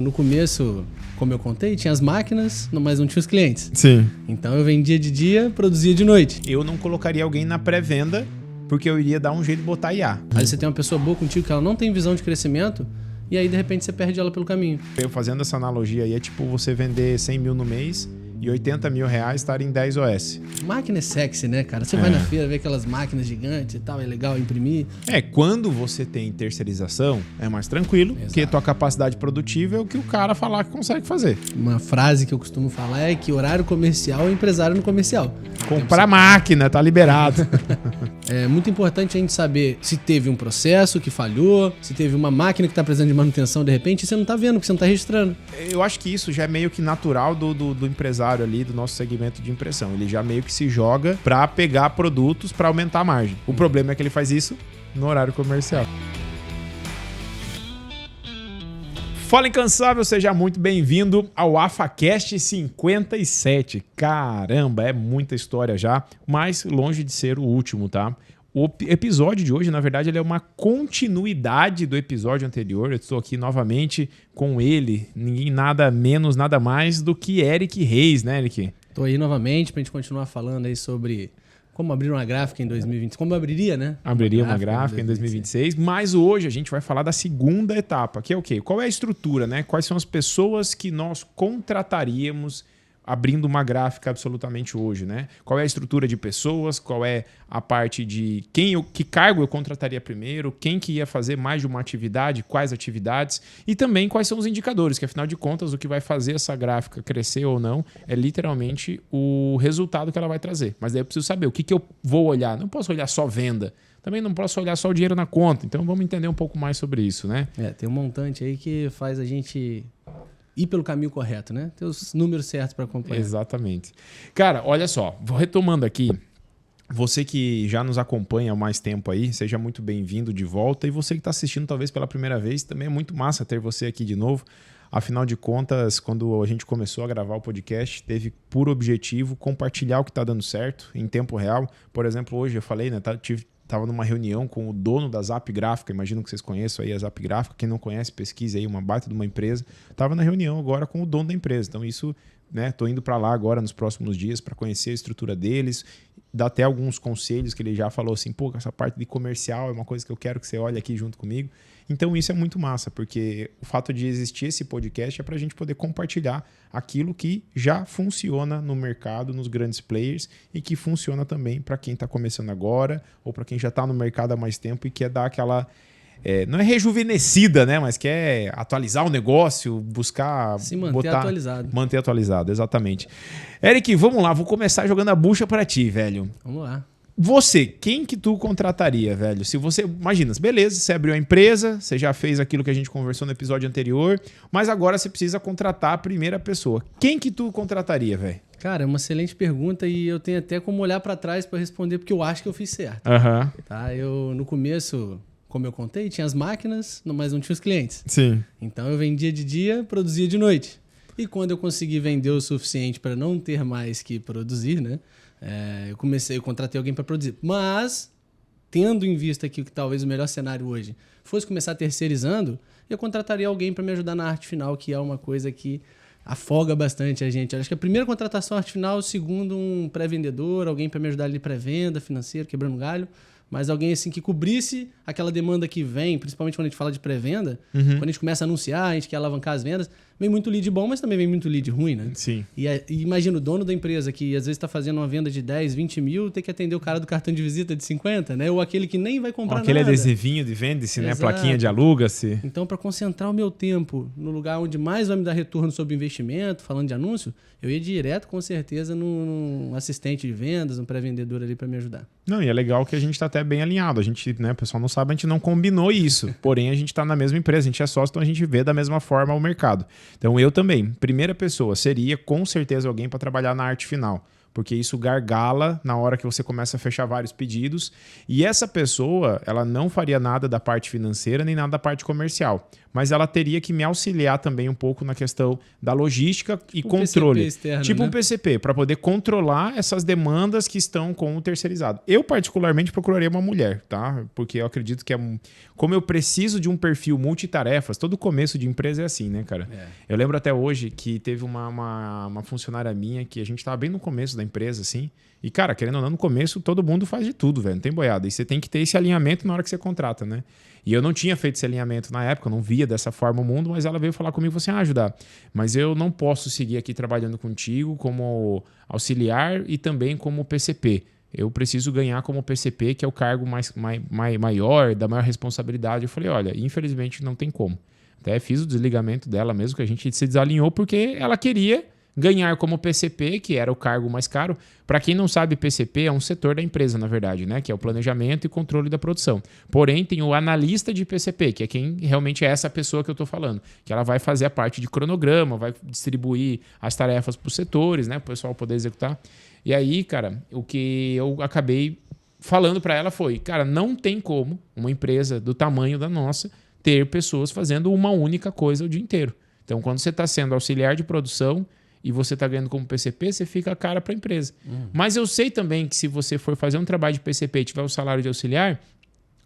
no começo, como eu contei, tinha as máquinas, mas não tinha os clientes. Sim. Então eu vendia de dia, produzia de noite. Eu não colocaria alguém na pré-venda porque eu iria dar um jeito de botar IA. Aí você tem uma pessoa boa contigo que ela não tem visão de crescimento e aí de repente você perde ela pelo caminho. Eu fazendo essa analogia aí é tipo você vender 100 mil no mês e 80 mil reais estar em 10 OS. Máquina é sexy, né, cara? Você vai na feira, vê aquelas máquinas gigantes e tal, é legal imprimir. Quando você tem terceirização, é mais tranquilo, porque tua capacidade produtiva é o que o cara falar que consegue fazer. Uma frase que eu costumo falar é que horário comercial é empresário no comercial. Comprar máquina, tá liberado. É muito importante a gente saber se teve um processo que falhou, se teve uma máquina que tá precisando de manutenção de repente, e você não tá vendo, porque você não tá registrando. Eu acho que isso já é meio que natural do empresário ali, do nosso segmento de impressão. Ele já meio que se joga pra pegar produtos pra aumentar a margem. O problema é que ele faz isso no horário comercial. Fala Incansável, seja muito bem-vindo ao AfaCast 57. Caramba, é muita história já, mas longe de ser o último, tá? O episódio de hoje, na verdade, ele é uma continuidade do episódio anterior. Eu estou aqui novamente com ele, ninguém nada menos, nada mais do que Eric Reis, né, Eric? Tô aí novamente pra gente continuar falando aí sobre como abrir uma gráfica em 2020. Como abriria, né? Abriria uma gráfica em 2026. Mas hoje a gente vai falar da segunda etapa, que é o quê? Qual é a estrutura, né? Quais são as pessoas que nós contrataríamos abrindo uma gráfica absolutamente hoje, né? Qual é a estrutura de pessoas, qual é a parte de que cargo eu contrataria primeiro, quem que ia fazer mais de uma atividade, quais atividades e também quais são os indicadores, que afinal de contas o que vai fazer essa gráfica crescer ou não é literalmente o resultado que ela vai trazer. Mas daí eu preciso saber o que eu vou olhar. Não posso olhar só venda. Também não posso olhar só o dinheiro na conta. Então vamos entender um pouco mais sobre isso, né? Tem um montante aí que faz a gente ir pelo caminho correto, né? Ter os números certos para acompanhar. Exatamente. Cara, olha só, vou retomando aqui. Você que já nos acompanha há mais tempo aí, seja muito bem-vindo de volta. E você que está assistindo talvez pela primeira vez, também é muito massa ter você aqui de novo. Afinal de contas, quando a gente começou a gravar o podcast, teve por objetivo compartilhar o que está dando certo em tempo real. Por exemplo, hoje eu falei, né? Estava numa reunião com o dono da Zap Gráfica, imagino que vocês conheçam aí a Zap Gráfica, quem não conhece, pesquise aí, uma baita de uma empresa. Estava na reunião agora com o dono da empresa, então isso, né, tô indo para lá agora nos próximos dias para conhecer a estrutura deles, dar até alguns conselhos que ele já falou assim, pô, essa parte de comercial é uma coisa que eu quero que você olhe aqui junto comigo. Então isso é muito massa, porque o fato de existir esse podcast é para a gente poder compartilhar aquilo que já funciona no mercado, nos grandes players e que funciona também para quem está começando agora ou para quem já está no mercado há mais tempo e quer dar aquela... não é rejuvenescida, né? Mas quer atualizar o negócio, buscar... Se manter atualizado. Manter atualizado, exatamente. Eric, vamos lá, vou começar jogando a bucha para ti, velho. Vamos lá. Você, quem que tu contrataria, velho? Se você, imagina, beleza, você abriu a empresa, você já fez aquilo que a gente conversou no episódio anterior, mas agora você precisa contratar a primeira pessoa. Quem que tu contrataria, velho? Cara, é uma excelente pergunta e eu tenho até como olhar para trás para responder, porque eu acho que eu fiz certo. Tá? Eu, no começo, como eu contei, tinha as máquinas, mas não tinha os clientes. Sim. Então eu vendia de dia, produzia de noite. E quando eu consegui vender o suficiente para não ter mais que produzir, né? Eu contratei alguém para produzir. Mas, tendo em vista aqui que talvez o melhor cenário hoje fosse começar terceirizando, eu contrataria alguém para me ajudar na arte final, que é uma coisa que afoga bastante a gente. Eu acho que a primeira contratação arte final, segundo um pré-vendedor, alguém para me ajudar ali pré-venda, financeiro, quebrando galho, mas alguém assim que cobrisse aquela demanda que vem, principalmente quando a gente fala de pré-venda, quando a gente começa a anunciar, a gente quer alavancar as vendas, vem muito lead bom, mas também vem muito lead ruim, né? Sim. E imagina o dono da empresa que às vezes está fazendo uma venda de 10, 20 mil, ter que atender o cara do cartão de visita de 50, né? Ou aquele que nem vai comprar aquele nada. adesivinho de vende-se, né? Exato. Plaquinha de aluga-se. Então, para concentrar o meu tempo no lugar onde mais vai me dar retorno sobre investimento, falando de anúncio, eu ia direto, com certeza, num assistente de vendas, um pré-vendedor ali para me ajudar. Não, e é legal que a gente tá até bem alinhado. A gente, né, o pessoal não sabe, a gente não combinou isso. Porém, a gente tá na mesma empresa, a gente é sócio, então a gente vê da mesma forma o mercado. Então, eu também. Primeira pessoa seria, com certeza, alguém para trabalhar na arte final. Porque isso gargala na hora que você começa a fechar vários pedidos. E essa pessoa, ela não faria nada da parte financeira nem nada da parte comercial. mas ela teria que me auxiliar também um pouco na questão da logística e Um controle. PCP externo, tipo né? um PCP, para poder controlar essas demandas que estão com o terceirizado. Eu, particularmente, procuraria uma mulher, tá? Porque eu acredito que como eu preciso de um perfil multitarefas, todo começo de empresa é assim, né, cara? Eu lembro até hoje que teve uma funcionária minha que a gente estava bem no começo da empresa, assim, e, cara, querendo ou não, no começo todo mundo faz de tudo, velho, não tem boiada. E você tem que ter esse alinhamento na hora que você contrata, né? E eu não tinha feito esse alinhamento na época, eu não via dessa forma o mundo, mas ela veio falar comigo e falou assim, Judá, mas eu não posso seguir aqui trabalhando contigo como auxiliar e também como PCP. Eu preciso ganhar como PCP, que é o cargo maior, da maior responsabilidade. Eu falei, olha, infelizmente não tem como. Até fiz o desligamento dela mesmo, que a gente se desalinhou porque ela queria ganhar como PCP, que era o cargo mais caro. Para quem não sabe, PCP é um setor da empresa, na verdade, né? Que é o planejamento e controle da produção. Porém, tem o analista de PCP, que é quem realmente é essa pessoa que eu estou falando, que ela vai fazer a parte de cronograma, vai distribuir as tarefas para os setores, né? Para o pessoal poder executar. E aí, cara, o que eu acabei falando para ela foi, cara, não tem como uma empresa do tamanho da nossa ter pessoas fazendo uma única coisa o dia inteiro. Então, quando você está sendo auxiliar de produção e você está ganhando como PCP, você fica a cara para a empresa. Mas eu sei também que se você for fazer um trabalho de PCP e tiver o salário de auxiliar,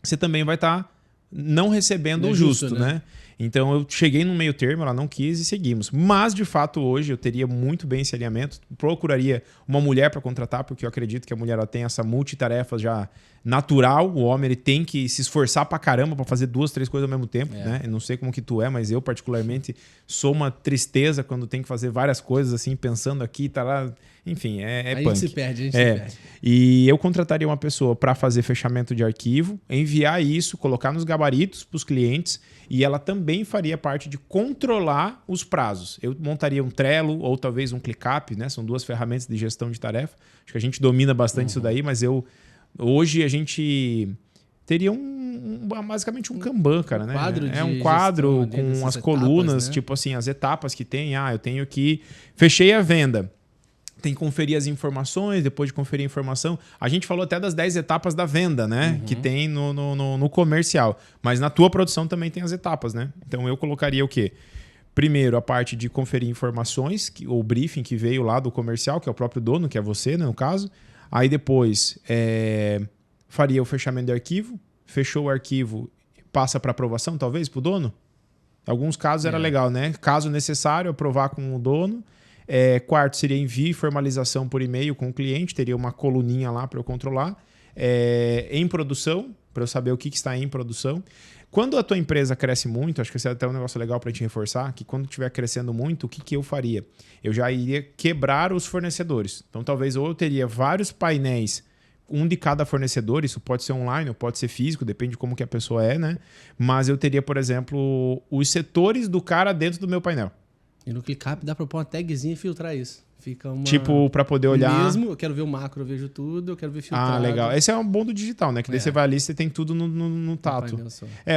você também vai estar não recebendo o justo, né? Então eu cheguei no meio termo, ela não quis e seguimos. Mas, de fato, hoje eu teria muito bem esse alinhamento. Procuraria uma mulher para contratar, porque eu acredito que a mulher ela tem essa multitarefa já natural. O homem ele tem que se esforçar pra caramba para fazer 2, 3 coisas ao mesmo tempo, né? Eu não sei como que tu é, mas eu particularmente sou uma tristeza quando tem que fazer várias coisas assim, pensando aqui, tá lá... Enfim, é punk. A gente se perde. E eu contrataria uma pessoa para fazer fechamento de arquivo, enviar isso, colocar nos gabaritos para os clientes e ela também faria parte de controlar os prazos. Eu montaria um Trello ou talvez um ClickUp, né? São 2 ferramentas de gestão de tarefa. Acho que a gente domina bastante isso daí, mas hoje a gente teria basicamente um Kanban, cara, né? Um quadro com as colunas, etapas, né? Tipo assim, as etapas que tem. Eu tenho que... Fechei a venda. Tem que conferir as informações, depois de conferir a informação. A gente falou até das 10 etapas da venda, né? Que tem no comercial. Mas na tua produção também tem as etapas, né? Então eu colocaria o quê? Primeiro, a parte de conferir informações, o briefing que veio lá do comercial, que é o próprio dono, que é você, né, no caso. Aí depois faria o fechamento de arquivo. Fechou o arquivo, passa para aprovação, talvez, para o dono? Em alguns casos era legal, né? Caso necessário, aprovar com o dono. Quarto seria envio e formalização por e-mail com o cliente, teria uma coluninha lá para eu controlar. Em produção, para eu saber o que está em produção. Quando a tua empresa cresce muito, acho que esse é até um negócio legal para a gente reforçar, que quando estiver crescendo muito, o que eu faria? Eu já iria quebrar os fornecedores. Então talvez ou eu teria vários painéis, um de cada fornecedor, isso pode ser online ou pode ser físico, depende de como que a pessoa é, né? Mas eu teria, por exemplo, os setores do cara dentro do meu painel. E no ClickUp dá para pôr uma tagzinha e filtrar isso. Fica uma... Tipo, para poder olhar... Mesmo, eu quero ver o macro, eu vejo tudo, eu quero ver filtrado. Legal. Esse é um bom do digital, né? Que daí você vai ali e você tem tudo no tato.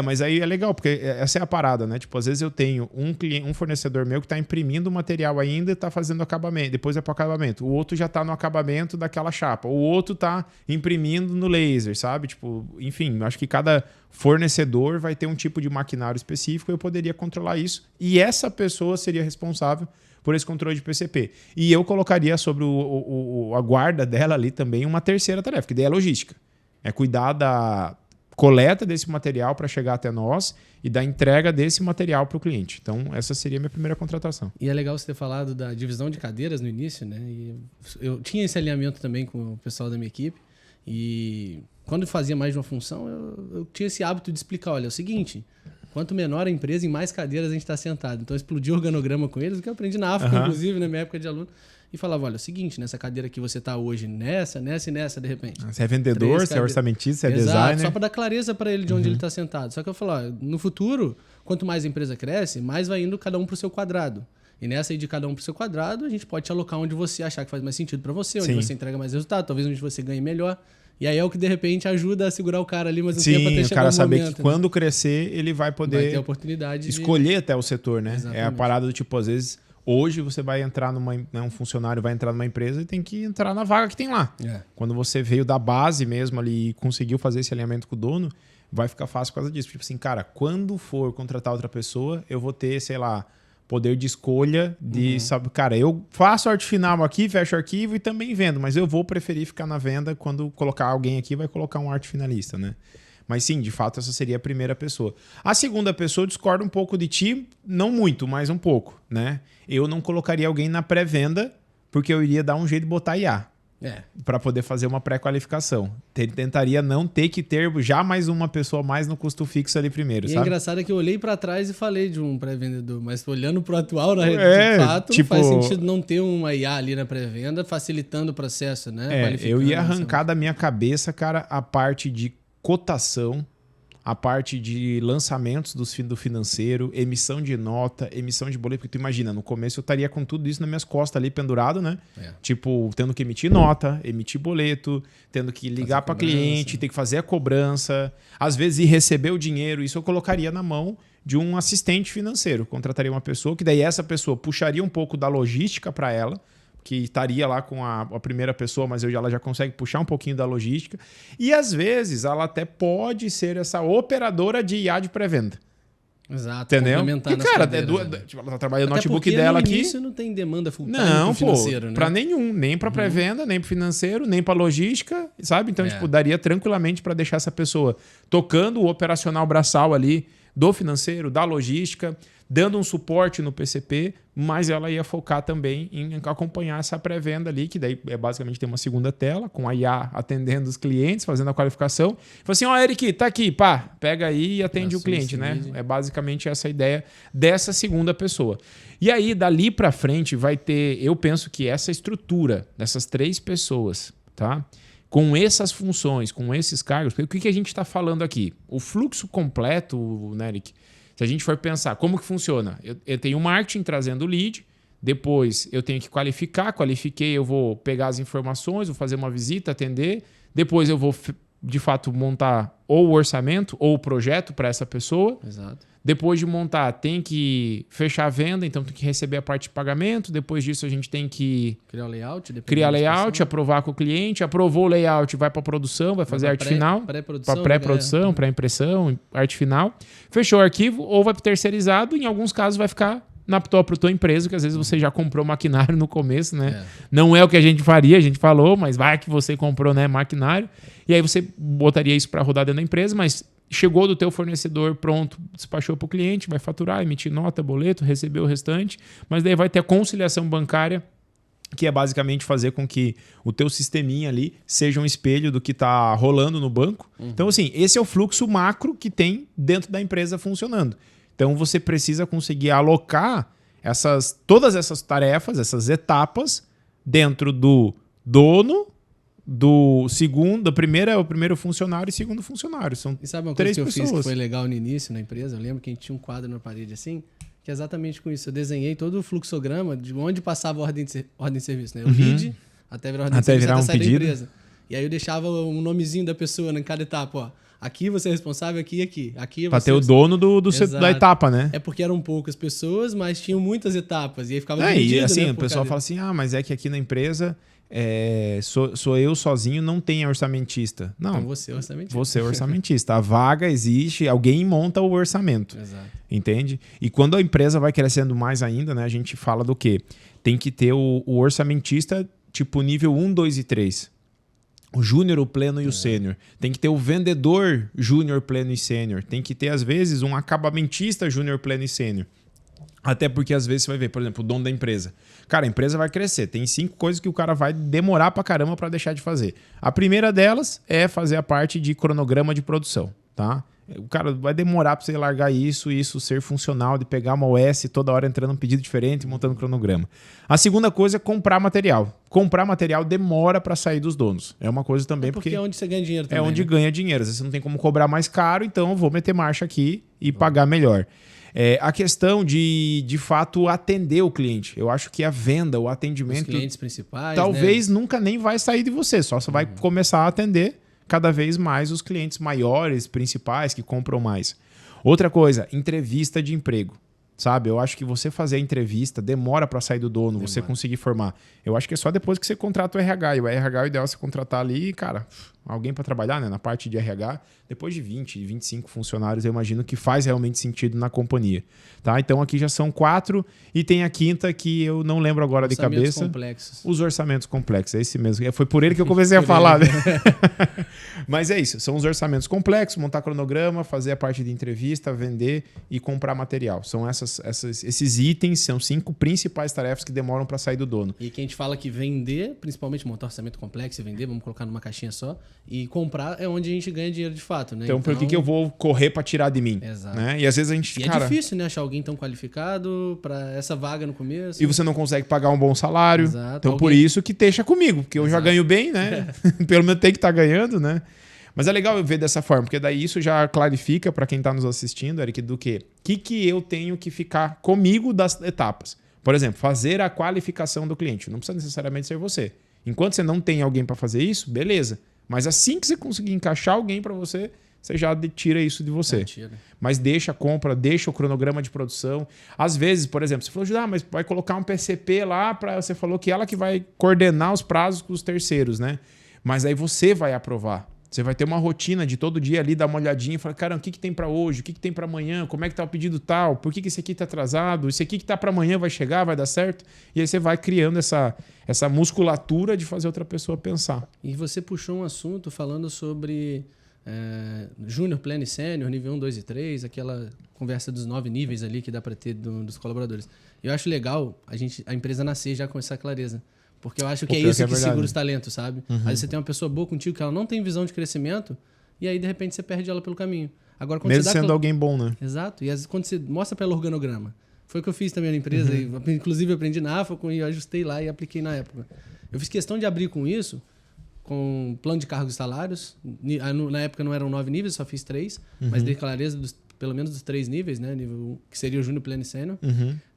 Mas aí é legal, porque essa é a parada, né? Tipo, às vezes eu tenho um fornecedor meu que está imprimindo o material ainda e está fazendo acabamento. Depois é para o acabamento. O outro já está no acabamento daquela chapa. O outro está imprimindo no laser, sabe? Tipo, enfim, acho que cada fornecedor vai ter um tipo de maquinário específico e eu poderia controlar isso. E essa pessoa seria responsável por esse controle de PCP. E eu colocaria sobre a guarda dela ali também uma terceira tarefa, que daí é logística. É cuidar da coleta desse material para chegar até nós e da entrega desse material para o cliente. Então, essa seria a minha primeira contratação. E é legal você ter falado da divisão de cadeiras no início, né? E eu tinha esse alinhamento também com o pessoal da minha equipe. E quando eu fazia mais de uma função, eu tinha esse hábito de explicar, olha, é o seguinte... Quanto menor a empresa, em mais cadeiras a gente está sentado. Então, eu explodi o organograma com eles, o que eu aprendi na África, inclusive, na minha época de aluno. E falava, olha, é o seguinte, nessa cadeira que você está hoje, nessa e nessa, de repente. Você é vendedor, você é orçamentista, você é Exato, designer. Só para dar clareza para ele de onde ele está sentado. Só que eu falo, no futuro, quanto mais a empresa cresce, mais vai indo cada um para o seu quadrado. E nessa aí de cada um para o seu quadrado, a gente pode te alocar onde você achar que faz mais sentido para você, onde você entrega mais resultado, talvez onde você ganhe melhor. E aí é o que, de repente, ajuda a segurar o cara ali, mas não tempo até chegar o cara saber momento, que quando crescer, ele vai poder ter a oportunidade escolher até o setor, né? Exatamente. É a parada do tipo, às vezes, hoje você vai entrar um funcionário vai entrar numa empresa e tem que entrar na vaga que tem lá. Quando você veio da base mesmo ali e conseguiu fazer esse alinhamento com o dono, vai ficar fácil por causa disso. Tipo assim, cara, quando for contratar outra pessoa, eu vou ter, sei lá, poder de escolha de, sabe, cara, eu faço arte final aqui, fecho o arquivo e também vendo, mas eu vou preferir ficar na venda quando colocar alguém aqui, vai colocar um arte finalista, né? Mas sim, de fato, essa seria a primeira pessoa. A segunda pessoa discorda um pouco de ti, não muito, mas um pouco, né? Eu não colocaria alguém na pré-venda, porque eu iria dar um jeito de botar IA. Para poder fazer uma pré-qualificação. Tentaria não ter que ter já mais uma pessoa mais no custo fixo ali primeiro, sabe? É engraçado que eu olhei para trás e falei de um pré-vendedor, mas olhando pro atual, de fato, tipo, faz sentido não ter uma IA ali na pré-venda, facilitando o processo, né? Eu ia arrancar da minha cabeça, cara, a parte de cotação, a parte de lançamentos do financeiro, emissão de nota, emissão de boleto. Porque tu imagina, no começo eu estaria com tudo isso nas minhas costas ali pendurado, né? Tipo, tendo que emitir nota, emitir boleto, tendo que ligar para cliente, ter que fazer a cobrança, às vezes ir receber o dinheiro. Isso eu colocaria na mão de um assistente financeiro. Contrataria uma pessoa, que daí essa pessoa puxaria um pouco da logística para ela, que estaria lá com a primeira pessoa, mas ela já consegue puxar um pouquinho da logística. E, às vezes, ela até pode ser essa operadora de IA de pré-venda. Exato. Entendeu? Porque, cara, tipo, ela tá trabalhando no notebook dela aqui. Isso não tem demanda full-time pro financeiro, né? Pra nenhum. Nem pra pré-venda, nem pro financeiro, nem pra logística, sabe? Então, tipo, daria tranquilamente para deixar essa pessoa tocando o operacional braçal ali do financeiro, da logística, dando um suporte no PCP, mas ela ia focar também em acompanhar essa pré-venda ali, que daí basicamente tem uma segunda tela, com a IA atendendo os clientes, fazendo a qualificação. Fala assim, Eric, tá aqui, pá, pega aí e atende o cliente, né? É basicamente essa a ideia dessa segunda pessoa. E aí, dali para frente, vai ter, eu penso que essa estrutura dessas 3 pessoas, tá? Com essas funções, com esses cargos, o que a gente está falando aqui? O fluxo completo, né, Eric? Se a gente for pensar, como que funciona? Eu tenho o marketing trazendo o lead, depois eu tenho que qualifiquei, eu vou pegar as informações, vou fazer uma visita, atender, depois eu vou, de fato, montar ou o orçamento ou o projeto para essa pessoa. Exato. Depois de montar, tem que fechar a venda, então tem que receber a parte de pagamento. Depois disso, a gente tem que criar layout, aprovar com o cliente. Aprovou o layout, vai para a produção, vai fazer arte final. Para pré-produção, pré-impressão, arte final. Fechou o arquivo ou vai para o terceirizado. Em alguns casos, vai ficar na tua empresa, que às vezes você já comprou maquinário no começo, né? Não é o que a gente faria, a gente falou, mas vai que você comprou, né, maquinário. E aí você botaria isso para rodar dentro da empresa, mas chegou do teu fornecedor pronto, despachou para o cliente, vai faturar, emitir nota, boleto, receber o restante, mas daí vai ter a conciliação bancária, que é basicamente fazer com que o teu sisteminha ali seja um espelho do que está rolando no banco. Então, assim, esse é o fluxo macro que tem dentro da empresa funcionando. Então, você precisa conseguir alocar todas essas tarefas, essas etapas, dentro do dono, do segundo, o primeiro funcionário e segundo funcionário. São e sabe uma coisa que eu fiz que foi legal no início na empresa? Eu lembro que a gente tinha um quadro na parede assim, que é exatamente com isso. Eu desenhei todo o fluxograma de onde passava a ordem de serviço, né? O lead até virar ordem de serviço, até sair da empresa. E aí eu deixava um nomezinho da pessoa em cada etapa, ó. Aqui você é responsável, aqui e aqui. Aqui pra ter o dono da etapa, né? É porque eram poucas pessoas, mas tinham muitas etapas. E aí ficava dividido, e assim, né, o pessoal fala assim, mas é que aqui na empresa sou eu sozinho, não tem orçamentista. Não, então você é orçamentista. Você é orçamentista. A vaga existe, alguém monta o orçamento. Exato. Entende? E quando a empresa vai crescendo mais ainda, né, a gente fala do quê? Tem que ter o orçamentista tipo nível 1, 2 e 3. O júnior, o pleno e o sênior. Tem que ter o vendedor júnior, pleno e sênior. Tem que ter, às vezes, um acabamentista júnior, pleno e sênior. Até porque, às vezes, você vai ver, por exemplo, o dono da empresa. Cara, a empresa vai crescer. Tem 5 coisas que o cara vai demorar pra caramba pra deixar de fazer. A primeira delas é fazer a parte de cronograma de produção, tá? O cara vai demorar para você largar isso ser funcional, de pegar uma OS toda hora entrando um pedido diferente, montando cronograma. A segunda coisa é comprar material. Comprar material demora para sair dos donos. É uma coisa também porque é onde você ganha dinheiro também. É onde ganha dinheiro. Às vezes você não tem como cobrar mais caro, então eu vou meter marcha aqui e pagar melhor. A questão de fato, atender o cliente. Eu acho que a venda, o atendimento... Os clientes principais, talvez nunca nem vai sair de você. Só você vai começar a atender cada vez mais os clientes maiores, principais, que compram mais. Outra coisa, entrevista de emprego. Sabe? Eu acho que você fazer a entrevista demora para sair do dono, você conseguir formar. Eu acho que é só depois que você contrata o RH. E o RH é o ideal você contratar ali, cara, alguém para trabalhar, né, na parte de RH, depois de 20, 25 funcionários, eu imagino que faz realmente sentido na companhia. Tá? Então aqui já são 4 e tem a quinta que eu não lembro agora de cabeça. Complexos. Os orçamentos complexos, é esse mesmo. Foi por ele que eu comecei a falar. Né? Mas é isso, são os orçamentos complexos, montar cronograma, fazer a parte de entrevista, vender e comprar material. São esses itens, são 5 principais tarefas que demoram para sair do dono. E que a gente fala que vender, principalmente montar orçamento complexo e vender, vamos colocar numa caixinha só, e comprar é onde a gente ganha dinheiro de fato, né? Então por que eu vou correr para tirar de mim? Exato. Né? E às vezes a gente... E é difícil, né? Achar alguém tão qualificado para essa vaga no começo. E você não consegue pagar um bom salário. Exato. Então por isso que deixa comigo, porque eu já ganho bem, né? Pelo menos tem que estar ganhando, né? Mas é legal eu ver dessa forma, porque daí isso já clarifica para quem está nos assistindo, Eric, do que eu tenho que ficar comigo das etapas. Por exemplo, fazer a qualificação do cliente. Não precisa necessariamente ser você. Enquanto você não tem alguém para fazer isso, beleza. Mas assim que você conseguir encaixar alguém para você, você já tira isso de você. Mas deixa a compra, deixa o cronograma de produção. Às vezes, por exemplo, você falou, mas vai colocar um PCP lá, você falou que ela que vai coordenar os prazos com os terceiros, né? Mas aí você vai aprovar. Você vai ter uma rotina de todo dia ali, dar uma olhadinha e falar, cara, o que tem para hoje? O que tem para amanhã? Como é que tá o pedido tal? Por que esse aqui tá atrasado? Esse aqui que tá para amanhã vai chegar, vai dar certo? E aí você vai criando essa musculatura de fazer outra pessoa pensar. E você puxou um assunto falando sobre Júnior, Pleno e Sênior, nível 1, 2 e 3, aquela conversa dos 9 níveis ali que dá para ter dos colaboradores. Eu acho legal a empresa nascer já com essa clareza. Porque eu acho que é isso que segura os talentos, sabe? Às vezes você tem uma pessoa boa contigo que ela não tem visão de crescimento e aí, de repente, você perde ela pelo caminho. Agora, quando mesmo sendo alguém bom, né? Exato. E às vezes, quando você mostra para ela o organograma, foi o que eu fiz também na empresa, inclusive eu aprendi na AFA e eu ajustei lá e apliquei na época. Eu fiz questão de abrir com isso, com plano de cargos e salários. Na época não eram 9 níveis, só fiz 3, mas dei clareza pelo menos dos 3 níveis, né? Nível 1, que seria o Júnior, Pleno e Sênior,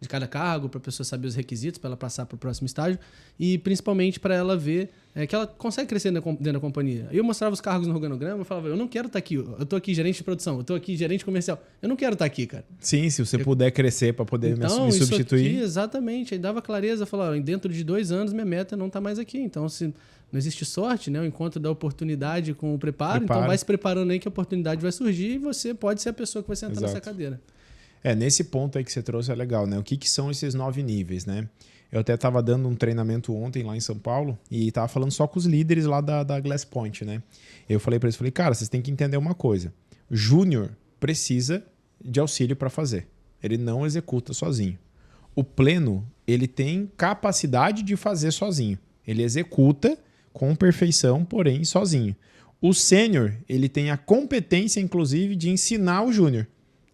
de cada cargo, para a pessoa saber os requisitos, para ela passar para o próximo estágio, e principalmente para ela ver que ela consegue crescer dentro da companhia. Eu mostrava os cargos no organograma, eu falava, eu não quero estar aqui, eu estou aqui gerente de produção, eu estou aqui gerente comercial, eu não quero estar aqui, cara. Sim, se você puder crescer para poder me substituir. Aqui, exatamente, aí dava clareza, falava, dentro de 2 anos minha meta não está mais aqui, então se não existe sorte, né? O encontro da oportunidade com o preparo. Então vai se preparando aí que a oportunidade vai surgir e você pode ser a pessoa que vai sentar nessa cadeira. Nesse ponto aí que você trouxe é legal, né? O que são esses 9 níveis, né? Eu até estava dando um treinamento ontem lá em São Paulo e estava falando só com os líderes lá da Glass Point, né? Eu falei para eles, cara, vocês têm que entender uma coisa. Júnior precisa de auxílio para fazer. Ele não executa sozinho. O pleno, ele tem capacidade de fazer sozinho. Ele executa com perfeição, porém sozinho. O sênior, ele tem a competência, inclusive, de ensinar o júnior.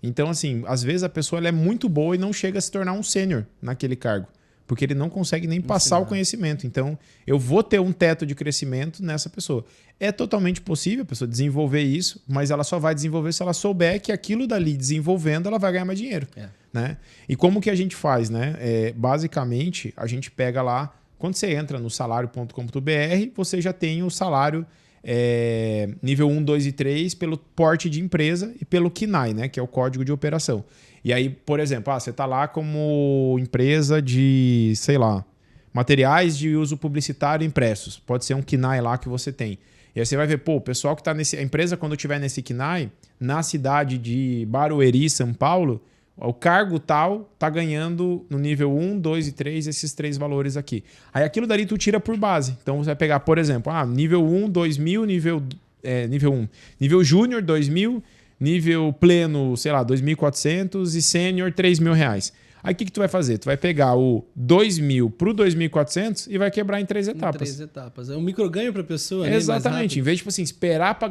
Então, assim, às vezes a pessoa ela é muito boa e não chega a se tornar um sênior naquele cargo, porque ele não consegue nem passar o conhecimento. Então, eu vou ter um teto de crescimento nessa pessoa. É totalmente possível a pessoa desenvolver isso, mas ela só vai desenvolver se ela souber que aquilo dali desenvolvendo, ela vai ganhar mais dinheiro. Né? E como que a gente faz? Né? Basicamente, a gente pega lá. Quando você entra no salário.com.br, você já tem o salário nível 1, 2 e 3 pelo porte de empresa e pelo CNAE, né, que é o código de operação. E aí, por exemplo, você está lá como empresa de, sei lá, materiais de uso publicitário impressos. Pode ser um CNAE lá que você tem. E aí você vai ver, o pessoal que está nesse... A empresa, quando estiver nesse CNAE, na cidade de Barueri, São Paulo, o cargo tal tá ganhando no nível 1, 2 e 3 esses 3 valores aqui. Aí aquilo dali tu tira por base. Então você vai pegar, por exemplo, nível 1, 2.000, nível 1. Nível júnior, 2.000, nível pleno, sei lá, 2.400 e sênior, R$3.000. Aí o que tu vai fazer? Tu vai pegar o 2.000 pro 2.400 e vai quebrar em 3 etapas. Em 3 etapas. É um microganho para a pessoa. Exatamente. Em vez de esperar para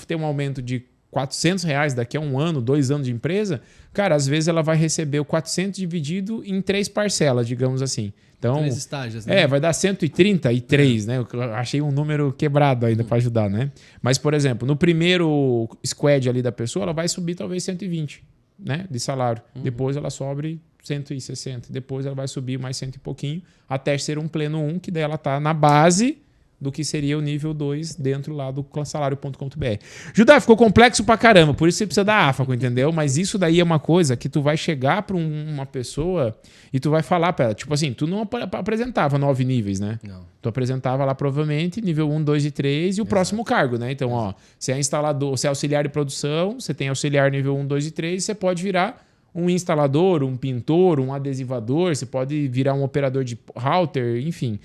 ter um aumento de R$400 daqui a 1 ano, 2 anos de empresa, cara, às vezes ela vai receber o 400 dividido em 3 parcelas, digamos assim. Então, 3 estágios, né? Vai dar 133, né? Eu achei um número quebrado ainda para ajudar, né? Mas, por exemplo, no primeiro squad ali da pessoa, ela vai subir talvez 120, né? De salário. Depois ela sobe 160. Depois ela vai subir mais 100 e pouquinho, até ser um pleno 1, que daí ela tá na base do que seria o nível 2 dentro lá do salário.com.br. Judá, ficou complexo pra caramba, por isso você precisa da AFACO, entendeu? Mas isso daí é uma coisa que tu vai chegar pra uma pessoa e tu vai falar pra ela. Tipo assim, tu não apresentava 9 níveis, né? Não. Tu apresentava lá provavelmente nível 1, 2 e 3 e o próximo cargo, né? Então, ó, você é instalador, você é auxiliar de produção, você tem auxiliar nível 1, 2 e 3, você pode virar um instalador, um pintor, um adesivador, você pode virar um operador de router, enfim.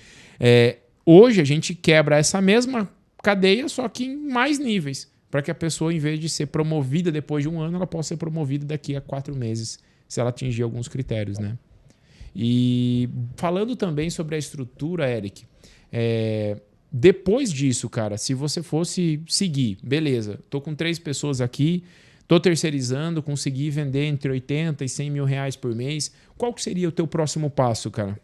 Hoje a gente quebra essa mesma cadeia, só que em mais níveis, para que a pessoa, em vez de ser promovida depois de um ano, ela possa ser promovida daqui a 4 meses, se ela atingir alguns critérios, né? E falando também sobre a estrutura, Eric, depois disso, cara, se você fosse seguir, beleza, tô com 3 pessoas aqui, tô terceirizando, consegui vender entre 80 e 100 mil reais por mês, qual que seria o teu próximo passo, cara?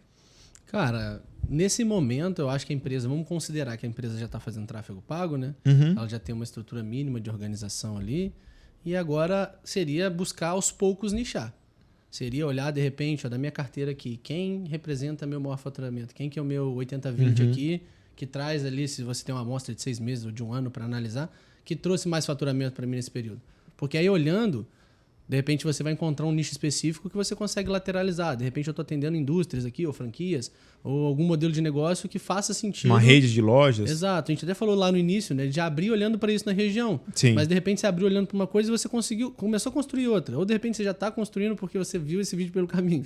Cara, nesse momento, eu acho que a empresa, vamos considerar que a empresa já está fazendo tráfego pago, né? Uhum. Ela já tem uma estrutura mínima de organização ali. E agora seria buscar aos poucos nichar. Seria olhar, de repente, ó, da minha carteira aqui, quem representa meu maior faturamento? Quem que é o meu 80-20 aqui, que traz ali, se você tem uma amostra de 6 meses ou de um ano para analisar, que trouxe mais faturamento para mim nesse período. Porque aí, olhando, de repente você vai encontrar um nicho específico que você consegue lateralizar. De repente eu estou atendendo indústrias aqui, ou franquias, ou algum modelo de negócio que faça sentido. Uma rede de lojas. Exato. A gente até falou lá no início, né? De abrir olhando para isso na região. Sim. Mas de repente você abriu olhando para uma coisa e você começou a construir outra. Ou de repente você já está construindo porque você viu esse vídeo pelo caminho.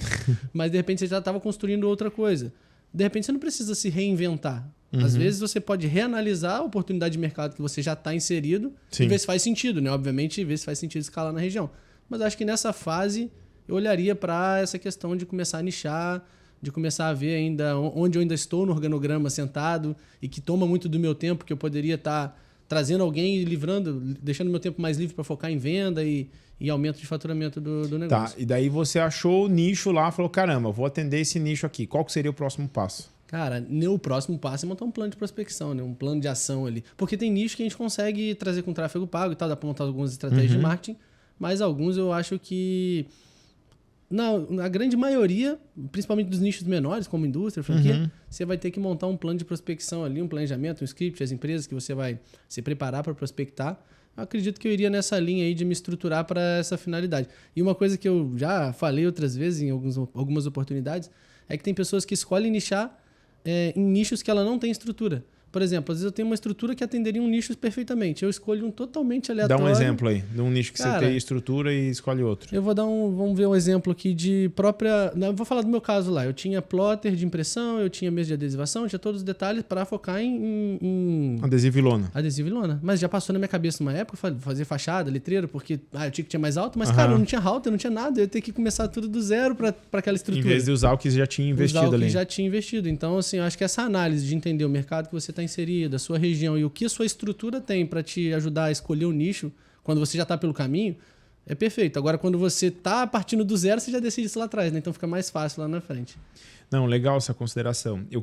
Mas de repente você já estava construindo outra coisa. De repente você não precisa se reinventar. Às vezes você pode reanalisar a oportunidade de mercado que você já está inserido. Sim. E ver se faz sentido, né? Obviamente, ver se faz sentido escalar na região. Mas acho que nessa fase eu olharia para essa questão de começar a nichar, de começar a ver ainda onde eu ainda estou no organograma sentado e que toma muito do meu tempo, que eu poderia estar trazendo alguém e livrando, deixando meu tempo mais livre para focar em venda e aumento de faturamento do negócio. Tá, e daí você achou o nicho lá, falou, caramba, vou atender esse nicho aqui. Qual que seria o próximo passo? Cara, o próximo passo é montar um plano de prospecção, né? Um plano de ação ali. Porque tem nicho que a gente consegue trazer com tráfego pago e tal, dá para montar algumas estratégias de marketing, mas alguns eu acho que na grande maioria, principalmente dos nichos menores, como indústria, franquia, você vai ter que montar um plano de prospecção ali, um planejamento, um script, as empresas que você vai se preparar para prospectar. Eu acredito que eu iria nessa linha aí de me estruturar para essa finalidade. E uma coisa que eu já falei outras vezes em algumas oportunidades é que tem pessoas que escolhem nichar em nichos que ela não tem estrutura. Por exemplo, às vezes eu tenho uma estrutura que atenderia um nicho perfeitamente. Eu escolho um totalmente aleatório. Dá um exemplo aí, de um nicho que Cara, você tem estrutura e escolhe outro. Eu vou dar vamos ver um exemplo aqui de própria... Eu vou falar do meu caso lá. Eu tinha plotter de impressão, eu tinha mesa de adesivação, eu tinha todos os detalhes para focar em... Adesivo e lona. Adesivo e lona. Mas já passou na minha cabeça uma época fazer fachada, letreiro, porque eu tinha que ter mais alto, mas cara, eu não tinha router, não tinha nada. Eu ia ter que começar tudo do zero para aquela estrutura. Em vez de usar o que já tinha investido ali. Já tinha investido. Então, assim, eu acho que essa análise de entender o mercado que você está inserido, a sua região e o que a sua estrutura tem para te ajudar a escolher o nicho quando você já está pelo caminho, é perfeito. Agora, quando você está partindo do zero, você já decide isso lá atrás, né? Então fica mais fácil lá na frente. Não, legal essa consideração. Eu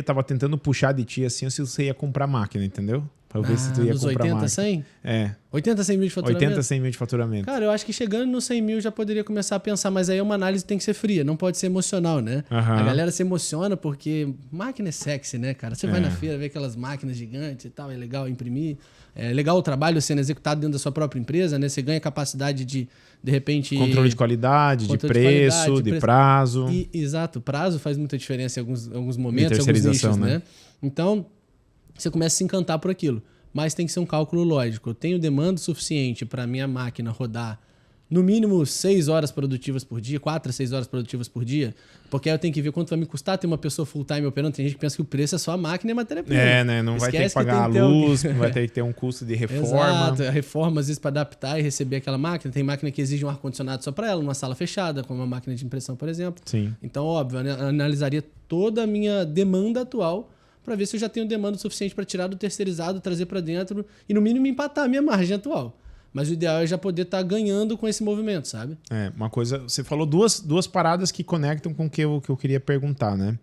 tava tentando puxar de ti assim se você ia comprar máquina, entendeu? Pra ver se tu ia comprar 80, máquina. 100? É. 80, 100 mil de faturamento? 80, 100 mil de faturamento. Cara, eu acho que chegando nos 100 mil já poderia começar a pensar, mas aí uma análise tem que ser fria, não pode ser emocional, né? A galera se emociona porque máquina é sexy, né, cara? Você vai na feira, vê aquelas máquinas gigantes e tal, é legal imprimir. É legal o trabalho sendo executado dentro da sua própria empresa, né? Você ganha capacidade de repente... Controle de qualidade, de preço, de prazo. Exato, prazo faz muita diferença em alguns momentos, em alguns nichos, né? Então, você começa a se encantar por aquilo. Mas tem que ser um cálculo lógico. Eu tenho demanda suficiente para a minha máquina rodar no mínimo 6 horas produtivas por dia, 4 a 6 horas produtivas por dia, porque aí eu tenho que ver quanto vai me custar ter uma pessoa full-time operando. Tem gente que pensa que o preço é só a máquina e a matéria-prima. Né? Não vai ter que pagar a luz, vai ter que ter um custo de reforma. Exato, a reforma às vezes para adaptar e receber aquela máquina. Tem máquina que exige um ar-condicionado só para ela, numa sala fechada, como uma máquina de impressão, por exemplo. Sim. Então, óbvio, eu analisaria toda a minha demanda atual para ver se eu já tenho demanda suficiente para tirar do terceirizado, trazer para dentro e, no mínimo, empatar a minha margem atual. Mas o ideal é já poder estar ganhando com esse movimento, sabe? Uma coisa... Você falou duas paradas que conectam com o que eu queria perguntar, né?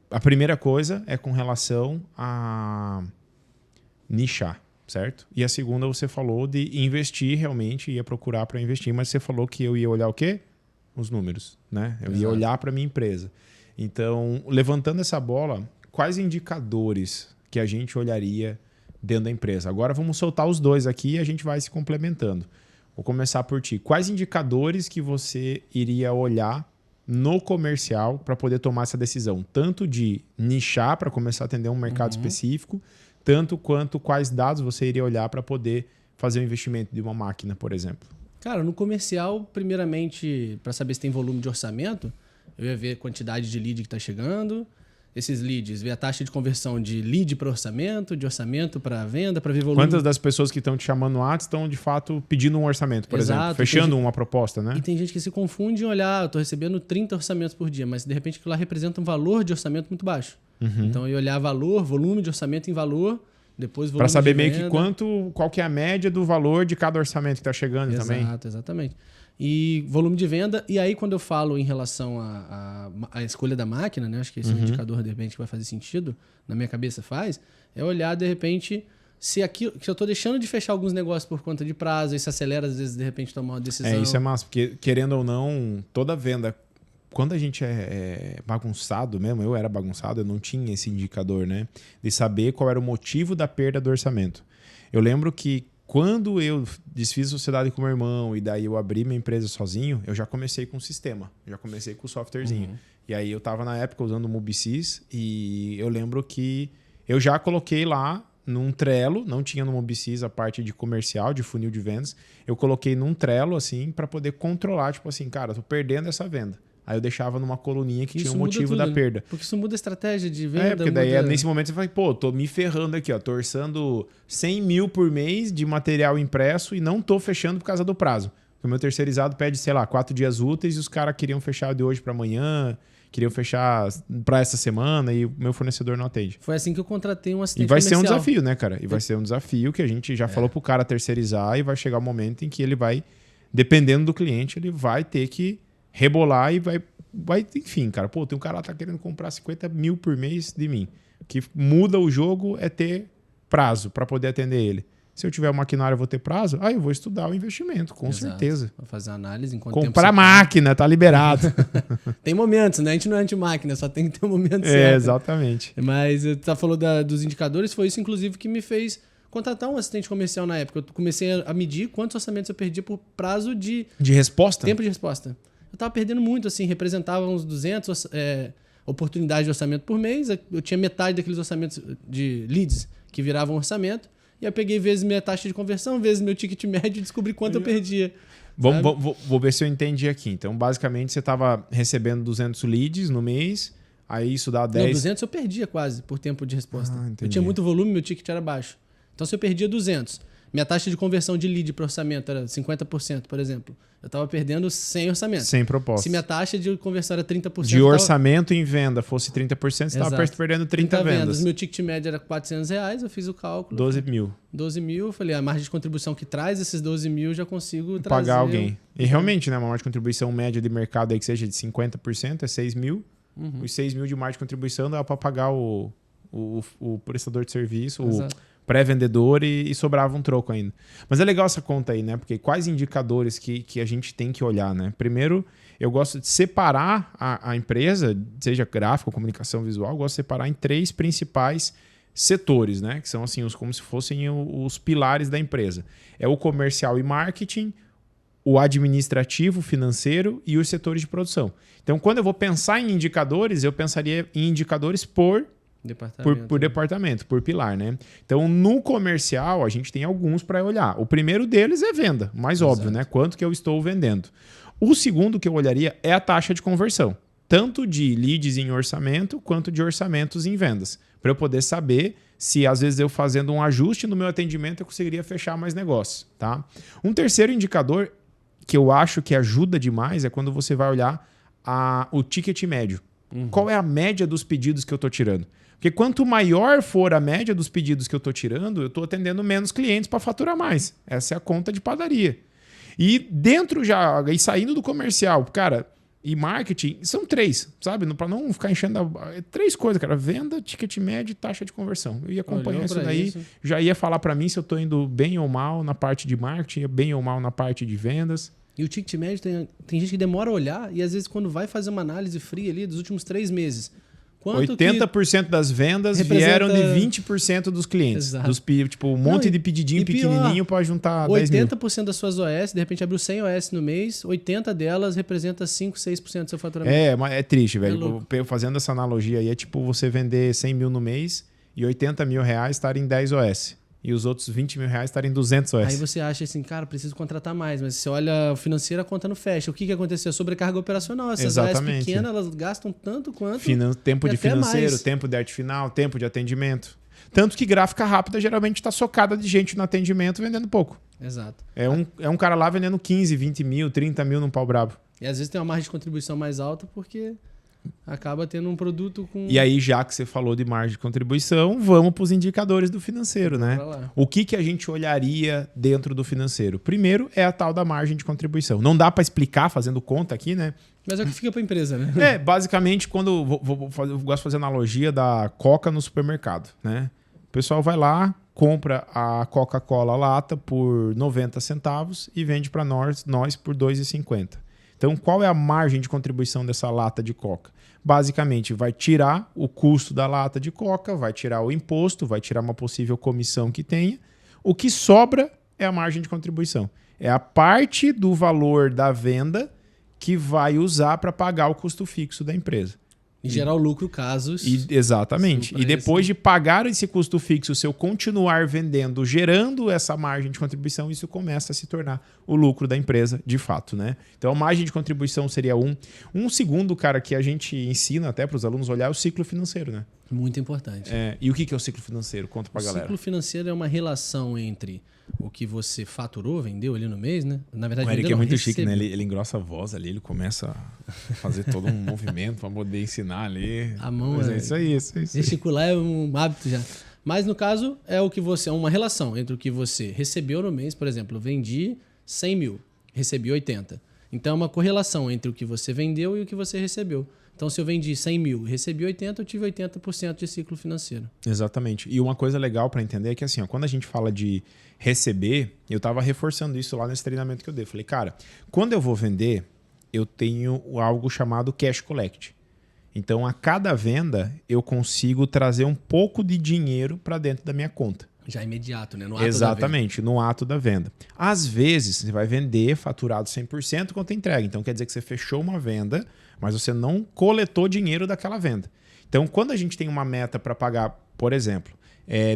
A primeira coisa é com relação a nichar, certo? E a segunda você falou de investir realmente, ia procurar para investir, mas você falou que eu ia olhar o quê? Os números, né? Eu ia olhar para a minha empresa. Então, levantando essa bola, quais indicadores que a gente olharia dentro da empresa? Agora vamos soltar os dois aqui e a gente vai se complementando. Vou começar por ti. Quais indicadores que você iria olhar no comercial para poder tomar essa decisão? Tanto de nichar para começar a atender um mercado específico, tanto quanto quais dados você iria olhar para poder fazer o investimento de uma máquina, por exemplo? Cara, no comercial, primeiramente, para saber se tem volume de orçamento, eu ia ver a quantidade de lead que está chegando, esses leads, ver a taxa de conversão de lead para orçamento, de orçamento para venda, para ver volume. Quantas das pessoas que estão te chamando no WhatsApp estão, de fato, pedindo um orçamento, por exemplo, fechando uma proposta, né? E tem gente que se confunde em olhar, eu estou recebendo 30 orçamentos por dia, mas de repente aquilo lá representa um valor de orçamento muito baixo. Então eu ia olhar valor, volume de orçamento em valor, depois volume para saber de meio venda. Que qual que é a média do valor de cada orçamento que está chegando também. Exatamente. E volume de venda, e aí quando eu falo em relação à escolha da máquina, né? Acho que esse é um indicador, de repente, que vai fazer sentido, na minha cabeça faz, é olhar, de repente, se eu estou deixando de fechar alguns negócios por conta de prazo, isso acelera, às vezes, de repente, tomar uma decisão. Isso é massa, porque, querendo ou não, toda venda, quando a gente é bagunçado mesmo, eu era bagunçado, eu não tinha esse indicador, né? De saber qual era o motivo da perda do orçamento. Eu lembro que quando eu desfiz a sociedade com meu irmão e daí eu abri minha empresa sozinho, eu já comecei com o sistema, já comecei com o softwarezinho. E aí eu estava na época usando o Mobisys e eu lembro que eu já coloquei lá num Trello, não tinha no Mobisys a parte de comercial, de funil de vendas, eu coloquei num Trello assim para poder controlar, tipo assim, cara, tô perdendo essa venda. Aí eu deixava numa coluninha que tinha o motivo da perda. Porque isso muda a estratégia de venda. Porque daí nesse momento você fala, pô, tô me ferrando aqui, ó. Tô orçando 100 mil por mês de material impresso e não tô fechando por causa do prazo. Porque o meu terceirizado pede, sei lá, 4 dias úteis e os caras queriam fechar de hoje para amanhã, queriam fechar para essa semana e o meu fornecedor não atende. Foi assim que eu contratei um assistente E vai comercial. ser um desafio, né, cara? E vai ser um desafio que a gente já falou pro cara terceirizar e vai chegar um momento em que ele vai, dependendo do cliente, ele vai ter que rebolar e vai enfim, cara, pô, tem um cara lá que tá querendo comprar 50 mil por mês de mim. O que muda o jogo é ter prazo para poder atender ele. Se eu tiver um maquinário, eu vou ter prazo? Eu vou estudar o investimento, com certeza. Vou fazer análise enquanto comprar máquina, tá liberado. Tem momentos, né? A gente não é anti-máquina, só tem que ter um momento certo. Exatamente. Mas você tá falando dos indicadores, foi isso, inclusive, que me fez contratar um assistente comercial na época. Eu comecei a medir quantos orçamentos eu perdia por prazo de resposta? Tempo de resposta. Eu tava perdendo muito, assim, representava uns 200 oportunidades de orçamento por mês. Eu tinha metade daqueles orçamentos de leads que viravam orçamento. E eu peguei vezes minha taxa de conversão, vezes meu ticket médio e descobri quanto eu perdia. Vou ver se eu entendi aqui. Então, basicamente, você estava recebendo 200 leads no mês, aí isso dá 10... Não, 200 eu perdia quase por tempo de resposta. Entendi. Eu tinha muito volume, meu ticket era baixo. Então, se eu perdia 200, minha taxa de conversão de lead para orçamento era 50%, por exemplo. Eu estava perdendo 100 orçamentos. 100 propostas. Se minha taxa de conversão era 30%... De orçamento em venda fosse 30%, você estava perdendo 30 vendas. Meu ticket médio era R$400, eu fiz o cálculo. 12 mil. 12 mil, eu falei, a margem de contribuição que traz esses 12 mil, já consigo trazer... Pagar alguém. E realmente, né, uma margem de contribuição média de mercado aí que seja de 50%, é 6 mil. Os 6 mil de margem de contribuição dá para pagar o prestador de serviço, Exato. o pré-vendedor e sobrava um troco ainda. Mas é legal essa conta aí, né? Porque quais indicadores que a gente tem que olhar, né? Primeiro, eu gosto de separar a empresa, seja gráfico, comunicação visual, eu gosto de separar em 3 principais setores, né? Que são assim, como se fossem os pilares da empresa. É o comercial e marketing, o administrativo, financeiro e os setores de produção. Então, quando eu vou pensar em indicadores, eu pensaria em indicadores por departamento, por pilar, né? Então, no comercial, a gente tem alguns para olhar. O primeiro deles é venda, mais óbvio, né? Quanto que eu estou vendendo. O segundo que eu olharia é a taxa de conversão, tanto de leads em orçamento, quanto de orçamentos em vendas, para eu poder saber se, às vezes, eu fazendo um ajuste no meu atendimento, eu conseguiria fechar mais negócios, tá? Um terceiro indicador que eu acho que ajuda demais é quando você vai olhar o ticket médio. Qual é a média dos pedidos que eu estou tirando? Porque quanto maior for a média dos pedidos que eu estou tirando, eu estou atendendo menos clientes para faturar mais. Essa é a conta de padaria. E dentro já, e saindo do comercial, cara, e marketing, são 3, sabe? Para não ficar enchendo 3 coisas, cara. Venda, ticket médio e taxa de conversão. Eu ia acompanhar isso daí, já ia falar para mim se eu estou indo bem ou mal na parte de marketing, bem ou mal na parte de vendas. E o ticket médio tem gente que demora a olhar e às vezes quando vai fazer uma análise fria ali dos últimos 3 meses, Quanto 80% das vendas vieram de 20% dos clientes. Exato. Tipo, um monte de pedidinho pequenininho para juntar 10 mil. 80% das suas OS, de repente abriu 100 OS no mês, 80 delas representa 5, 6% do seu faturamento. É triste, velho. Fazendo essa analogia aí, é tipo você vender 100 mil no mês e 80 mil reais estarem em 10 OS. E os outros 20 mil reais estarem em 200 OS. Aí você acha assim, cara, preciso contratar mais. Mas você olha o financeiro, a conta não fecha. O que aconteceu? Sobrecarga operacional. Essas OS pequenas, elas gastam tanto quanto... Tempo de financeiro, mais. Tempo de arte final, tempo de atendimento. Tanto que gráfica rápida geralmente está socada de gente no atendimento vendendo pouco. Exato. É um cara lá vendendo 15, 20 mil, 30 mil num pau brabo. E às vezes tem uma margem de contribuição mais alta porque... acaba tendo um produto com... E aí, já que você falou de margem de contribuição, vamos para os indicadores do financeiro, né? O que a gente olharia dentro do financeiro? Primeiro é a tal da margem de contribuição. Não dá para explicar fazendo conta aqui, né? Mas é o que fica para a empresa, né? Basicamente, quando eu gosto de fazer analogia da Coca no supermercado, né? O pessoal vai lá, compra a Coca-Cola lata por 90 centavos e vende para nós por R$ 2,50. Então, qual é a margem de contribuição dessa lata de Coca? Basicamente, vai tirar o custo da lata de Coca, vai tirar o imposto, vai tirar uma possível comissão que tenha. O que sobra é a margem de contribuição. É a parte do valor da venda que vai usar para pagar o custo fixo da empresa. E gerar o lucro casos... Exatamente. E depois de pagar esse custo fixo, se eu continuar vendendo, gerando essa margem de contribuição, isso começa a se tornar o lucro da empresa de fato, né? Então a margem de contribuição seria um segundo, cara, que a gente ensina até para os alunos olhar é o ciclo financeiro, né? Muito importante. E o que é o ciclo financeiro? Conta pra galera. O ciclo financeiro é uma relação entre o que você faturou, vendeu ali no mês, né? Na verdade, o Eric é muito chique, né? Ele engrossa a voz ali, ele começa a fazer todo um movimento para poder ensinar ali. A mão isso aí. Gesticular é um hábito já. Mas no caso, é o que você. É uma relação entre o que você recebeu no mês. Por exemplo, eu vendi 100 mil, recebi 80. Então é uma correlação entre o que você vendeu e o que você recebeu. Então, se eu vendi 100 mil e recebi 80, eu tive 80% de ciclo financeiro. Exatamente. E uma coisa legal para entender é que assim, quando a gente fala de receber, eu estava reforçando isso lá nesse treinamento que eu dei. Falei, cara, quando eu vou vender, eu tenho algo chamado cash collect. Então, a cada venda, eu consigo trazer um pouco de dinheiro para dentro da minha conta. Já imediato, né? No ato Exatamente, no ato da venda. Às vezes, você vai vender faturado 100% quanto entrega. Então, quer dizer que você fechou uma venda, mas você não coletou dinheiro daquela venda. Então, quando a gente tem uma meta para pagar, por exemplo,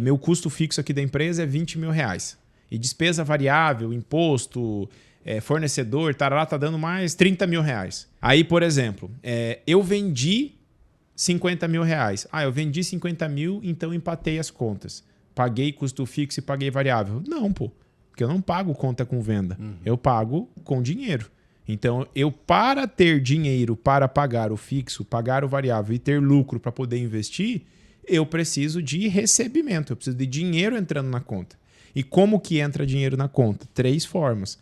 meu custo fixo aqui da empresa é 20 mil reais. E despesa variável, imposto, fornecedor, tá dando mais 30 mil reais. Aí, por exemplo, eu vendi 50 mil reais. Eu vendi 50 mil, então empatei as contas. Paguei custo fixo e paguei variável. Não, porque eu não pago conta com venda. Eu pago com dinheiro. Então, para ter dinheiro para pagar o fixo, pagar o variável e ter lucro para poder investir, eu preciso de recebimento, eu preciso de dinheiro entrando na conta. E como que entra dinheiro na conta? 3 formas.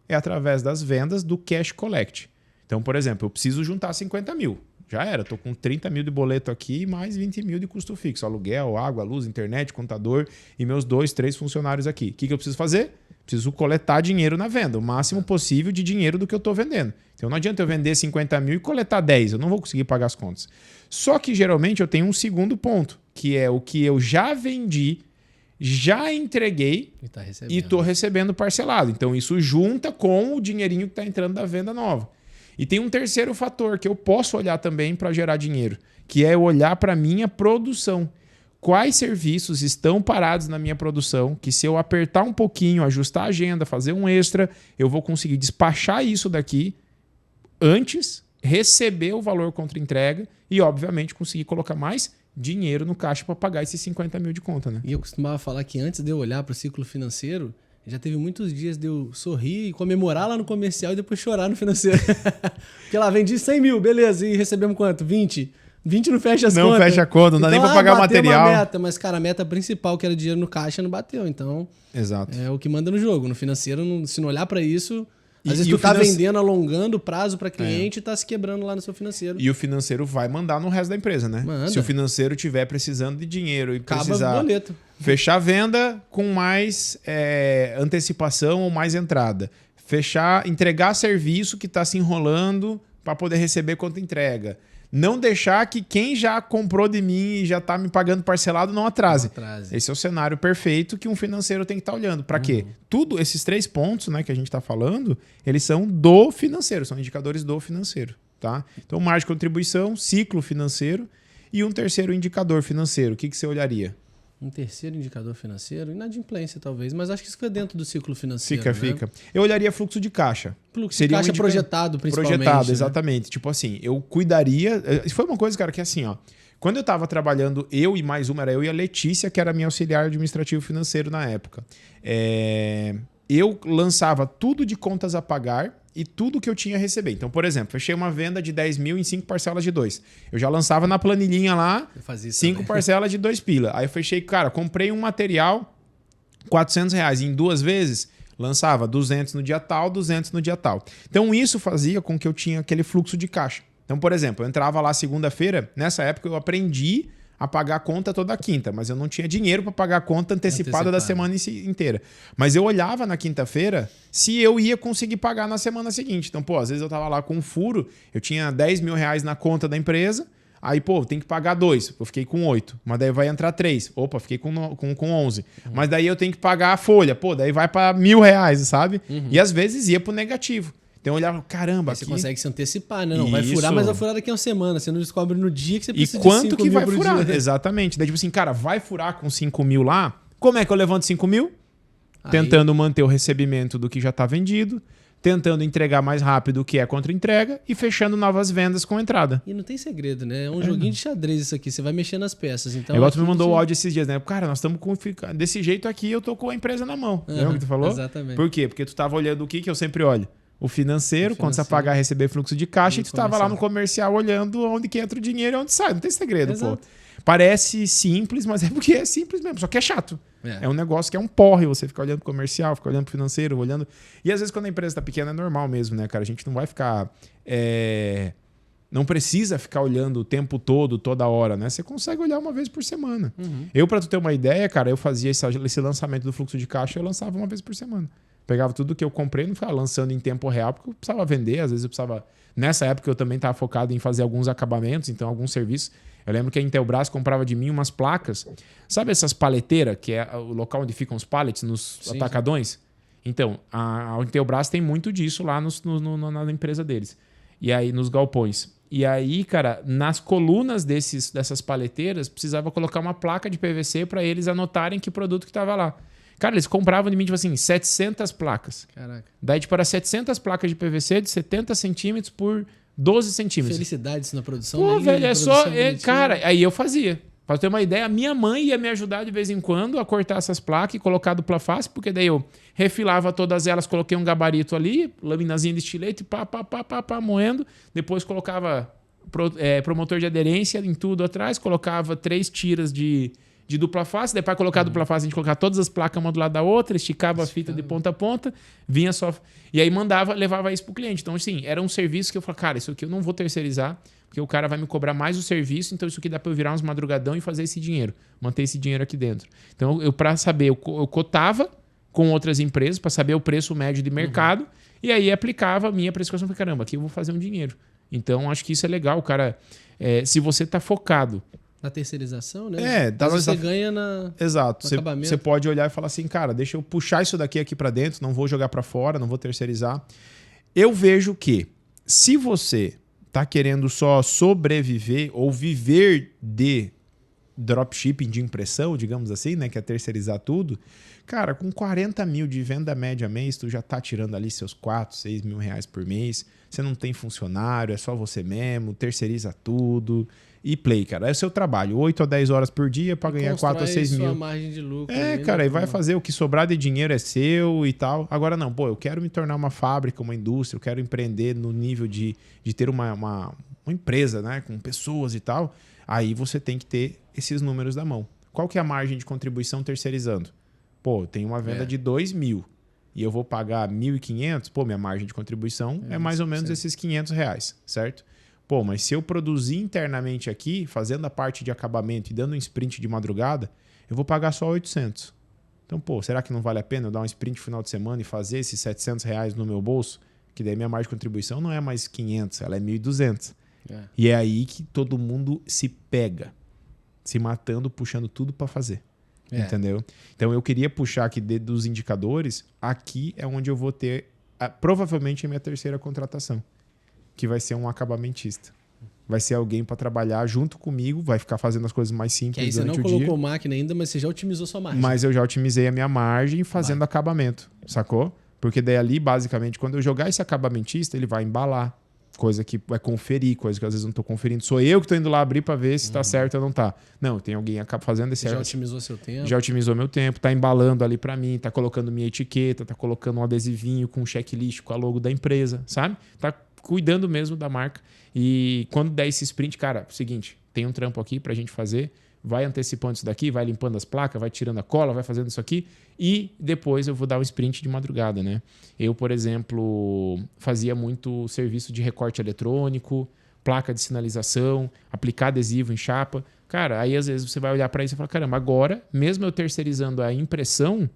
É através das vendas do cash collect. Então, por exemplo, eu preciso juntar 50 mil. Já era, estou com 30 mil de boleto aqui e mais 20 mil de custo fixo. Aluguel, água, luz, internet, contador e meus 2, 3 funcionários aqui. O que eu preciso fazer? Preciso coletar dinheiro na venda, o máximo possível de dinheiro do que eu estou vendendo. Então não adianta eu vender 50 mil e coletar 10, eu não vou conseguir pagar as contas. Só que geralmente eu tenho um segundo ponto, que é o que eu já vendi, já entreguei e estou recebendo parcelado. Então isso junta com o dinheirinho que está entrando da venda nova. E tem um terceiro fator que eu posso olhar também para gerar dinheiro, que é olhar para a minha produção. Quais serviços estão parados na minha produção, que se eu apertar um pouquinho, ajustar a agenda, fazer um extra, eu vou conseguir despachar isso daqui antes, receber o valor contra entrega e, obviamente, conseguir colocar mais dinheiro no caixa para pagar esses 50 mil de conta, né? E eu costumava falar que antes de eu olhar para o ciclo financeiro, já teve muitos dias de eu sorrir e comemorar lá no comercial e depois chorar no financeiro. Porque lá, vendi 100 mil, beleza, e recebemos quanto? 20? 20 não fecha as contas. Não fecha a conta, não dá nem para pagar o material. Uma meta, mas, cara, a meta principal, que era dinheiro no caixa, não bateu. Então, exato. É o que manda no jogo. No financeiro, se não olhar para isso... Às vezes tu tá vendendo, alongando o prazo para cliente e tá se quebrando lá no seu financeiro. E o financeiro vai mandar no resto da empresa, né? Manda. Se o financeiro estiver precisando de dinheiro e precisar boleto. Fechar a venda com mais antecipação ou mais entrada. Entregar serviço que está se enrolando para poder receber quanto entrega. Não deixar que quem já comprou de mim e já está me pagando parcelado não atrase. Esse é o cenário perfeito que um financeiro tem que estar olhando. Para quê? Tudo, esses 3 pontos, né, que a gente está falando, eles são do financeiro, são indicadores do financeiro. Tá? Então, margem de contribuição, ciclo financeiro e um terceiro indicador financeiro. O que você olharia? Um terceiro indicador financeiro? Inadimplência, talvez, mas acho que isso fica dentro do ciclo financeiro. Fica. Eu olharia fluxo de caixa. Fluxo de caixa projetado, principalmente. Projetado, né? exatamente. Tipo assim, eu cuidaria... Isso foi uma coisa, cara, que assim, ó. Quando eu estava trabalhando, eu e mais uma, era eu e a Letícia, que era minha auxiliar administrativo financeiro na época. Eu lançava tudo de contas a pagar e tudo que eu tinha a receber. Então, por exemplo, fechei uma venda de 10 mil em 5 parcelas de 2. Eu já lançava na planilhinha lá 5 parcelas de 2 pila. Aí eu fechei, cara, comprei um material, R$400 em 2 vezes, lançava 200 no dia tal, 200 no dia tal. Então, isso fazia com que eu tinha aquele fluxo de caixa. Então, por exemplo, eu entrava lá segunda-feira, nessa época eu aprendi a pagar a conta toda quinta, mas eu não tinha dinheiro para pagar a conta antecipada da semana inteira. Mas eu olhava na quinta-feira se eu ia conseguir pagar na semana seguinte. Então, pô, às vezes eu tava lá com um furo, eu tinha R$10 mil na conta da empresa, aí, pô, tem que pagar 2, eu fiquei com 8, mas daí vai entrar 3, opa, fiquei com 11. Mas daí eu tenho que pagar a folha, pô, daí vai para R$1.000, sabe? E às vezes ia pro negativo. Então eu olhava, caramba, aí você consegue se antecipar, né? Não vai furar, mas vai furar daqui a uma semana. Você não descobre no dia que você precisa de 5 mil. E quanto que vai furar? Dia. Exatamente. Daí tipo assim, cara, vai furar com 5 mil lá? Como é que eu levanto 5 mil? Aí... Tentando manter o recebimento do que já está vendido, tentando entregar mais rápido o que é contra-entrega e fechando novas vendas com entrada. E não tem segredo, né? É um joguinho de xadrez isso aqui. Você vai mexendo nas peças. Então, igual tu me mandou o áudio esses dias, né? Cara, nós estamos desse jeito aqui, eu tô com a empresa na mão. Lembra o que tu falou? Exatamente. Por quê? Porque tu estava olhando o que eu sempre olho. O financeiro, quando você pagar, receber fluxo de caixa, e tu estava lá no comercial olhando onde que entra o dinheiro e onde sai. Não tem segredo, pô. Parece simples, mas é porque é simples mesmo, só que é chato. É um negócio que é um porre, você ficar olhando pro comercial, ficar olhando pro financeiro, olhando... E às vezes quando a empresa tá pequena é normal mesmo, né, cara? A gente não vai ficar... Não precisa ficar olhando o tempo todo, toda hora, né? Você consegue olhar uma vez por semana. Eu, pra tu ter uma ideia, cara, eu fazia esse lançamento do fluxo de caixa, eu lançava uma vez por semana. Pegava tudo que eu comprei, não ficava lançando em tempo real, porque eu precisava vender, às vezes eu precisava... Nessa época eu também estava focado em fazer alguns acabamentos, então alguns serviços. Eu lembro que a Intelbras comprava de mim umas placas. Sabe essas paleteiras, que é o local onde ficam os pallets nos atacadões? Sim. Então, a Intelbras tem muito disso lá na empresa deles. E aí, nos galpões. E aí, cara, nas colunas dessas paleteiras, precisava colocar uma placa de PVC para eles anotarem que produto que estava lá. Cara, eles compravam de mim, tipo assim, 700 placas. Caraca. Daí, tipo, era 700 placas de PVC de 70 centímetros por 12 centímetros. Felicidade isso na produção. Pô, velho, é só... cara, aí eu fazia. Pra ter uma ideia, a minha mãe ia me ajudar de vez em quando a cortar essas placas e colocar dupla face, porque daí eu refilava todas elas, coloquei um gabarito ali, laminazinha de estilete, moendo. Depois colocava promotor de aderência em tudo atrás, colocava 3 tiras de dupla face, depois para colocar a dupla face a gente colocava todas as placas uma do lado da outra, esticava a fita de ponta a ponta, vinha só... E aí levava isso pro cliente. Então, assim, era um serviço que eu falava, cara, isso aqui eu não vou terceirizar, porque o cara vai me cobrar mais o serviço, então isso aqui dá para eu virar uns madrugadão e fazer esse dinheiro, manter esse dinheiro aqui dentro. Então, para saber, eu cotava com outras empresas, para saber o preço médio de mercado, e aí aplicava a minha precificação, falei, caramba, aqui eu vou fazer um dinheiro. Então, acho que isso é legal, cara. Se você tá focado na terceirização, né? Você ganha na... Exato. Você pode olhar e falar assim, cara, deixa eu puxar isso daqui para dentro, não vou jogar para fora, não vou terceirizar. Eu vejo que se você tá querendo só sobreviver ou viver de dropshipping de impressão, digamos assim, né, que é terceirizar tudo, cara, com 40 mil de venda média mês, tu já tá tirando ali seus 4, 6 mil reais por mês, você não tem funcionário, é só você mesmo, terceiriza tudo... E play, cara. É o seu trabalho. 8 a 10 horas por dia para ganhar 4 a 6 mil. Margem de lucro. Cara, e vai fazer o que sobrar de dinheiro é seu e tal. Agora não, pô, eu quero me tornar uma fábrica, uma indústria, eu quero empreender no nível de ter uma empresa, né, com pessoas e tal. Aí você tem que ter esses números da mão. Qual que é a margem de contribuição terceirizando? Pô, tem uma venda de 2 mil e eu vou pagar 1.500, pô, minha margem de contribuição é mais ou menos esses 500 reais, certo? Pô, mas se eu produzir internamente aqui, fazendo a parte de acabamento e dando um sprint de madrugada, eu vou pagar só 800. Então, pô, será que não vale a pena eu dar um sprint no final de semana e fazer esses 700 reais no meu bolso? Que daí minha margem de contribuição não é mais 500, ela é 1.200. É. E é aí que todo mundo se pega, se matando, puxando tudo para fazer. Entendeu? Então eu queria puxar aqui dos indicadores, aqui é onde eu vou ter provavelmente a minha terceira contratação, que vai ser um acabamentista. Vai ser alguém para trabalhar junto comigo, vai ficar fazendo as coisas mais simples que aí durante o dia. Você não colocou máquina ainda, mas você já otimizou sua margem. Mas eu já otimizei a minha margem fazendo acabamento, sacou? Porque daí ali, basicamente, quando eu jogar esse acabamentista, ele vai embalar. Coisa que vai conferir, coisa que às vezes eu não estou conferindo. Sou eu que estou indo lá abrir para ver se está certo ou não está. Não, tem alguém fazendo esse... Já otimizou seu tempo. Já otimizou meu tempo, está embalando ali para mim, está colocando minha etiqueta, está colocando um adesivinho com um checklist com a logo da empresa, sabe? Está cuidando mesmo da marca. E quando der esse sprint, cara, seguinte, tem um trampo aqui para a gente fazer, vai antecipando isso daqui, vai limpando as placas, vai tirando a cola, vai fazendo isso aqui e depois eu vou dar um sprint de madrugada, né? Eu, por exemplo, fazia muito serviço de recorte eletrônico, placa de sinalização, aplicar adesivo em chapa. Cara, aí às vezes você vai olhar para isso e falar, caramba, agora, mesmo eu terceirizando a impressão,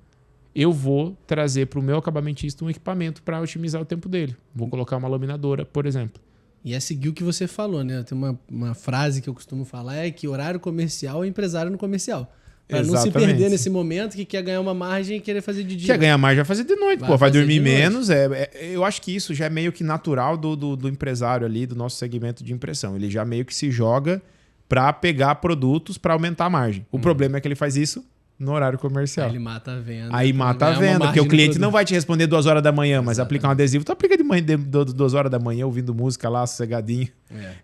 eu vou trazer para o meu acabamentista um equipamento para otimizar o tempo dele. Vou colocar uma laminadora, por exemplo. E é seguir o que você falou, né? Tem uma frase que eu costumo falar, é que horário comercial é empresário no comercial. Para não se perder nesse momento que quer ganhar uma margem e querer fazer de dia. Quer ganhar margem, vai fazer de noite, vai dormir menos. Eu acho que isso já é meio que natural do empresário ali, do nosso segmento de impressão. Ele já meio que se joga para pegar produtos para aumentar a margem. O problema é que ele faz isso no horário comercial. Aí ele mata a venda. Aí mata a venda, porque o cliente não vai te responder 2 horas da manhã, mas aplicar um adesivo, tu aplica de manhã, 2 horas da manhã, ouvindo música lá, sossegadinho.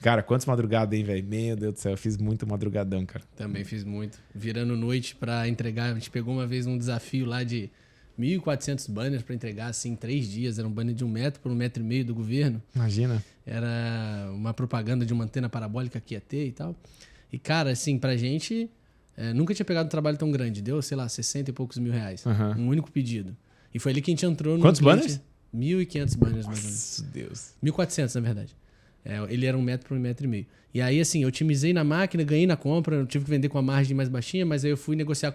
Cara, quantas madrugadas, hein, velho? Meu Deus do céu, eu fiz muito madrugadão, cara. Também fiz muito. Virando noite pra entregar, a gente pegou uma vez um desafio lá de 1.400 banners pra entregar, assim, em 3 dias. Era um banner de 1 metro por 1,5 metro do governo. Imagina. Era uma propaganda de uma antena parabólica que ia ter e tal. E, cara, assim, pra gente... nunca tinha pegado um trabalho tão grande. Deu, sei lá, 60 e poucos mil reais. Um único pedido. E foi ali que a gente entrou no... Quantos banners? 1.500 banners, mais ou menos. Nossa, Deus. 1.400, na verdade. Ele era 1 metro por 1,5 metro. E aí, assim, eu otimizei na máquina, ganhei na compra, eu tive que vender com a margem mais baixinha, mas aí eu fui negociar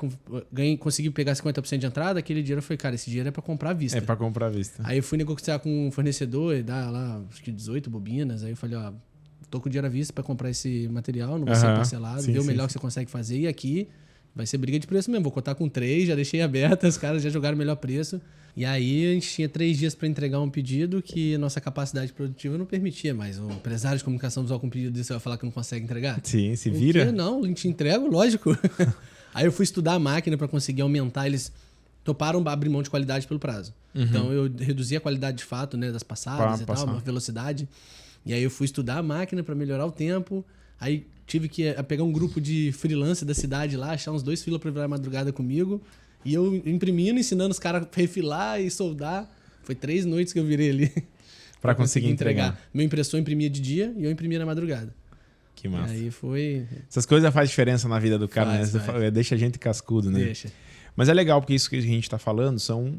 consegui pegar 50% de entrada, aquele dinheiro eu falei, cara, esse dinheiro é pra comprar à vista. É pra comprar à vista. Aí eu fui negociar com um fornecedor e dar lá, acho que 18 bobinas, aí eu falei, ó, tô com dinheiro à vista pra comprar esse material, não vai ser parcelado, vê o melhor que você consegue fazer e aqui... Vai ser briga de preço mesmo. Vou contar com 3, já deixei aberta, os caras já jogaram o melhor preço. E aí a gente tinha 3 dias para entregar um pedido que nossa capacidade produtiva não permitia mais. Um empresário de comunicação visual com um pedido desse, você vai falar que não consegue entregar? Sim, se vira. Porque não, a gente entrega, lógico. Aí eu fui estudar a máquina para conseguir aumentar. Eles toparam abrir mão de qualidade pelo prazo. Então eu reduzi a qualidade de fato, né, das passadas tal, a velocidade. E aí eu fui estudar a máquina para melhorar o tempo. Aí tive que pegar um grupo de freelance da cidade lá, achar uns 2 filas para virar madrugada comigo. E eu imprimindo, ensinando os caras a refilar e soldar. Foi 3 noites que eu virei ali. Para conseguir entregar. Meu impressor imprimia de dia e eu imprimia na madrugada. Que massa. E aí foi... Essas coisas fazem diferença na vida do cara, faz, né? Deixa a gente cascudo, né? Deixa. Mas é legal, porque isso que a gente está falando são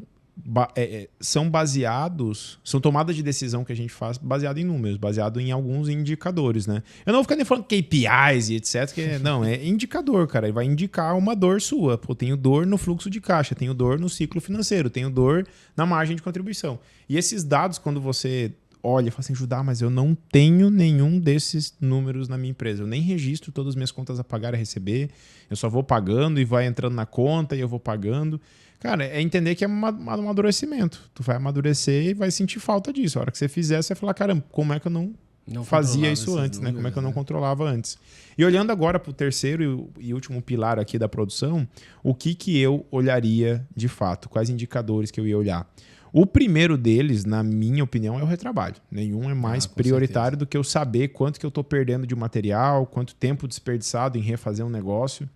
baseados... São tomadas de decisão que a gente faz baseado em números, baseado em alguns indicadores, né? Eu não vou ficar nem falando KPIs e etc. Não, é indicador, cara. Ele vai indicar uma dor sua. Pô, tenho dor no fluxo de caixa, tenho dor no ciclo financeiro, tenho dor na margem de contribuição. E esses dados, quando você olha e fala assim, Judá, mas eu não tenho nenhum desses números na minha empresa. Eu nem registro todas as minhas contas a pagar e a receber. Eu só vou pagando e vai entrando na conta e eu vou pagando. Cara, é entender que é um amadurecimento. Tu vai amadurecer e vai sentir falta disso. A hora que você fizer, você vai falar, caramba, como é que eu não fazia isso antes, né? Como é que eu não controlava antes? E olhando agora para o terceiro e último pilar aqui da produção, o que eu olharia de fato? Quais indicadores que eu ia olhar? O primeiro deles, na minha opinião, é o retrabalho. Nenhum é mais prioritário do que eu saber quanto que eu estou perdendo de material, quanto tempo desperdiçado em refazer um negócio.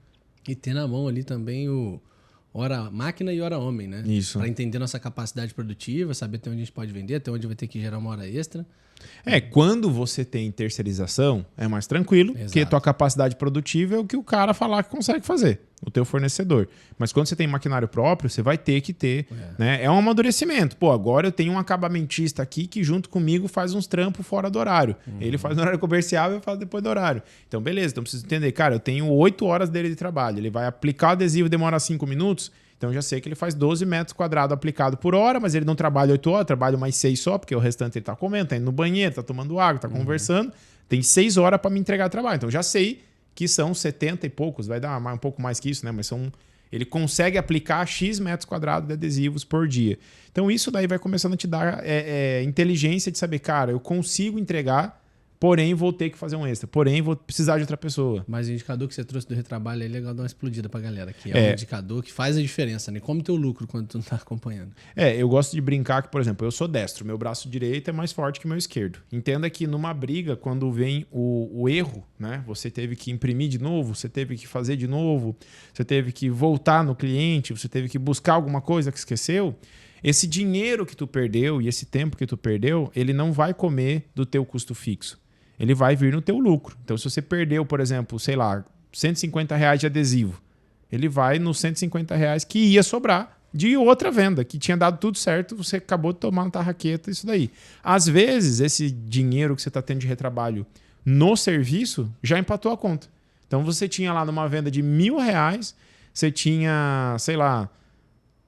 E ter na mão ali também o hora máquina e hora homem, né? Isso. Para entender nossa capacidade produtiva, saber até onde a gente pode vender, até onde vai ter que gerar uma hora extra. Quando você tem terceirização, é mais tranquilo, porque a tua capacidade produtiva é o que o cara falar que consegue fazer, o teu fornecedor. Mas quando você tem maquinário próprio, você vai ter que ter, né? É um amadurecimento. Pô, agora eu tenho um acabamentista aqui que junto comigo faz uns trampos fora do horário. Ele faz no horário comercial e eu faço depois do horário. Então, beleza, então preciso entender. Cara, eu tenho 8 horas dele de trabalho. Ele vai aplicar o adesivo e demora 5 minutos. Então já sei que ele faz 12 metros quadrados aplicado por hora, mas ele não trabalha 8 horas, trabalha mais 6 só, porque o restante ele tá comendo, tá indo no banheiro, tá tomando água, tá conversando. Tem 6 horas para me entregar trabalho. Então já sei que são 70 e poucos, vai dar um pouco mais que isso, né? Mas ele consegue aplicar X metros quadrados de adesivos por dia. Então isso daí vai começando a te dar inteligência de saber, cara, eu consigo entregar, porém vou ter que fazer um extra, porém vou precisar de outra pessoa. Mas o indicador que você trouxe do retrabalho é legal dar uma explodida pra galera, que é um indicador que faz a diferença, né? Come teu lucro quando tu não tá acompanhando. Eu gosto de brincar que, por exemplo, eu sou destro, meu braço direito é mais forte que o meu esquerdo. Entenda que numa briga, quando vem o erro, né? Você teve que imprimir de novo, você teve que fazer de novo, você teve que voltar no cliente, você teve que buscar alguma coisa que esqueceu. Esse dinheiro que tu perdeu e esse tempo que tu perdeu, ele não vai comer do teu custo fixo. Ele vai vir no teu lucro. Então, se você perdeu, por exemplo, sei lá, R$150 de adesivo, ele vai nos R$150 que ia sobrar de outra venda, que tinha dado tudo certo, você acabou de tomar uma tarraqueta, isso daí. Às vezes, esse dinheiro que você está tendo de retrabalho no serviço já empatou a conta. Então, você tinha lá numa venda de R$1.000, você tinha, sei lá,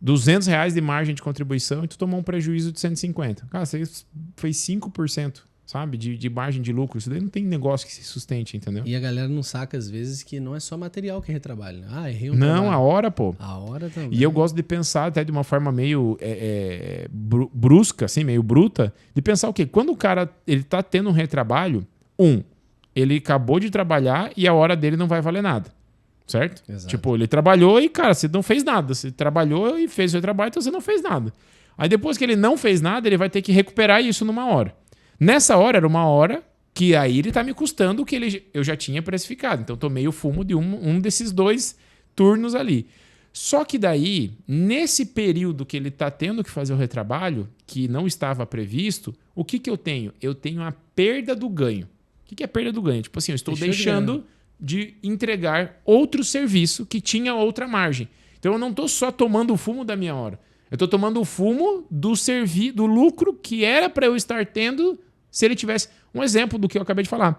R$200 de margem de contribuição e tu tomou um prejuízo de 150. Cara, você fez 5%. Sabe? De margem de lucro. Isso daí não tem negócio que se sustente, entendeu? E a galera não saca, às vezes, que não é só material que é retrabalho. Né? Errei não, trabalho. A hora, pô. A hora também. E eu gosto de pensar até de uma forma meio brusca, assim, meio bruta, de pensar o quê? Quando o cara ele tá tendo um retrabalho, ele acabou de trabalhar e a hora dele não vai valer nada. Certo? Exato. Tipo, ele trabalhou e, cara, você não fez nada. Você trabalhou e fez o seu trabalho, então você não fez nada. Aí depois que ele não fez nada, ele vai ter que recuperar isso numa hora. Nessa hora, era uma hora que aí ele tá me custando o que eu já tinha precificado. Então, tomei o fumo de um desses 2 turnos ali. Só que daí, nesse período que ele tá tendo que fazer o retrabalho, que não estava previsto, o que eu tenho? Eu tenho a perda do ganho. O que é perda do ganho? Tipo assim, eu estou deixando de entregar outro serviço que tinha outra margem. Então, eu não estou só tomando o fumo da minha hora. Eu estou tomando o fumo do lucro que era para eu estar tendo se ele tivesse... Um exemplo do que eu acabei de falar.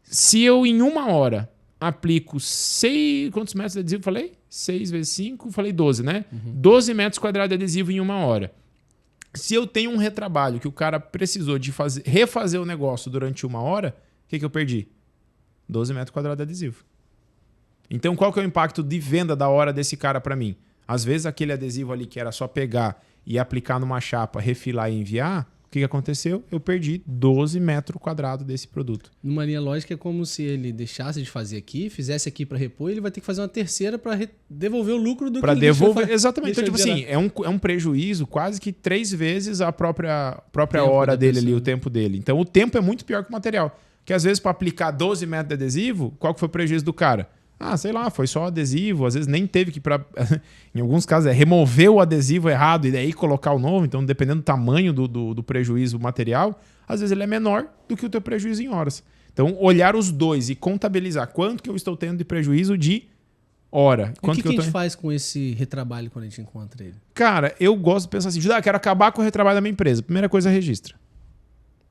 Se eu, em 1 hora, aplico 6... Quantos metros de adesivo eu falei? 6 vezes 5, falei 12, né? 12 metros quadrados de adesivo em 1 hora. Se eu tenho um retrabalho que o cara precisou de refazer o negócio durante 1 hora, o que eu perdi? 12 metros quadrados de adesivo. Então, qual que é o impacto de venda da hora desse cara para mim? Às vezes, aquele adesivo ali que era só pegar e aplicar numa chapa, refilar e enviar, o que aconteceu? Eu perdi 12 metros quadrados desse produto. Numa linha lógica, é como se ele deixasse de fazer aqui, fizesse aqui para repor, e ele vai ter que fazer uma terceira para devolver o lucro do que ele devolver. Exatamente. Então, tipo assim, é um prejuízo quase que 3 vezes a própria hora dele ali, o tempo dele. Então, o tempo é muito pior que o material. Porque às vezes, para aplicar 12 metros de adesivo, qual que foi o prejuízo do cara? Sei lá, foi só adesivo, às vezes nem teve que, em alguns casos, remover o adesivo errado e daí colocar o novo. Então, dependendo do tamanho do prejuízo material, às vezes ele é menor do que o teu prejuízo em horas. Então, olhar os dois e contabilizar quanto que eu estou tendo de prejuízo de hora. E o que a gente faz com esse retrabalho quando a gente encontra ele? Cara, eu gosto de pensar assim, quero acabar com o retrabalho da minha empresa. Primeira coisa, registra.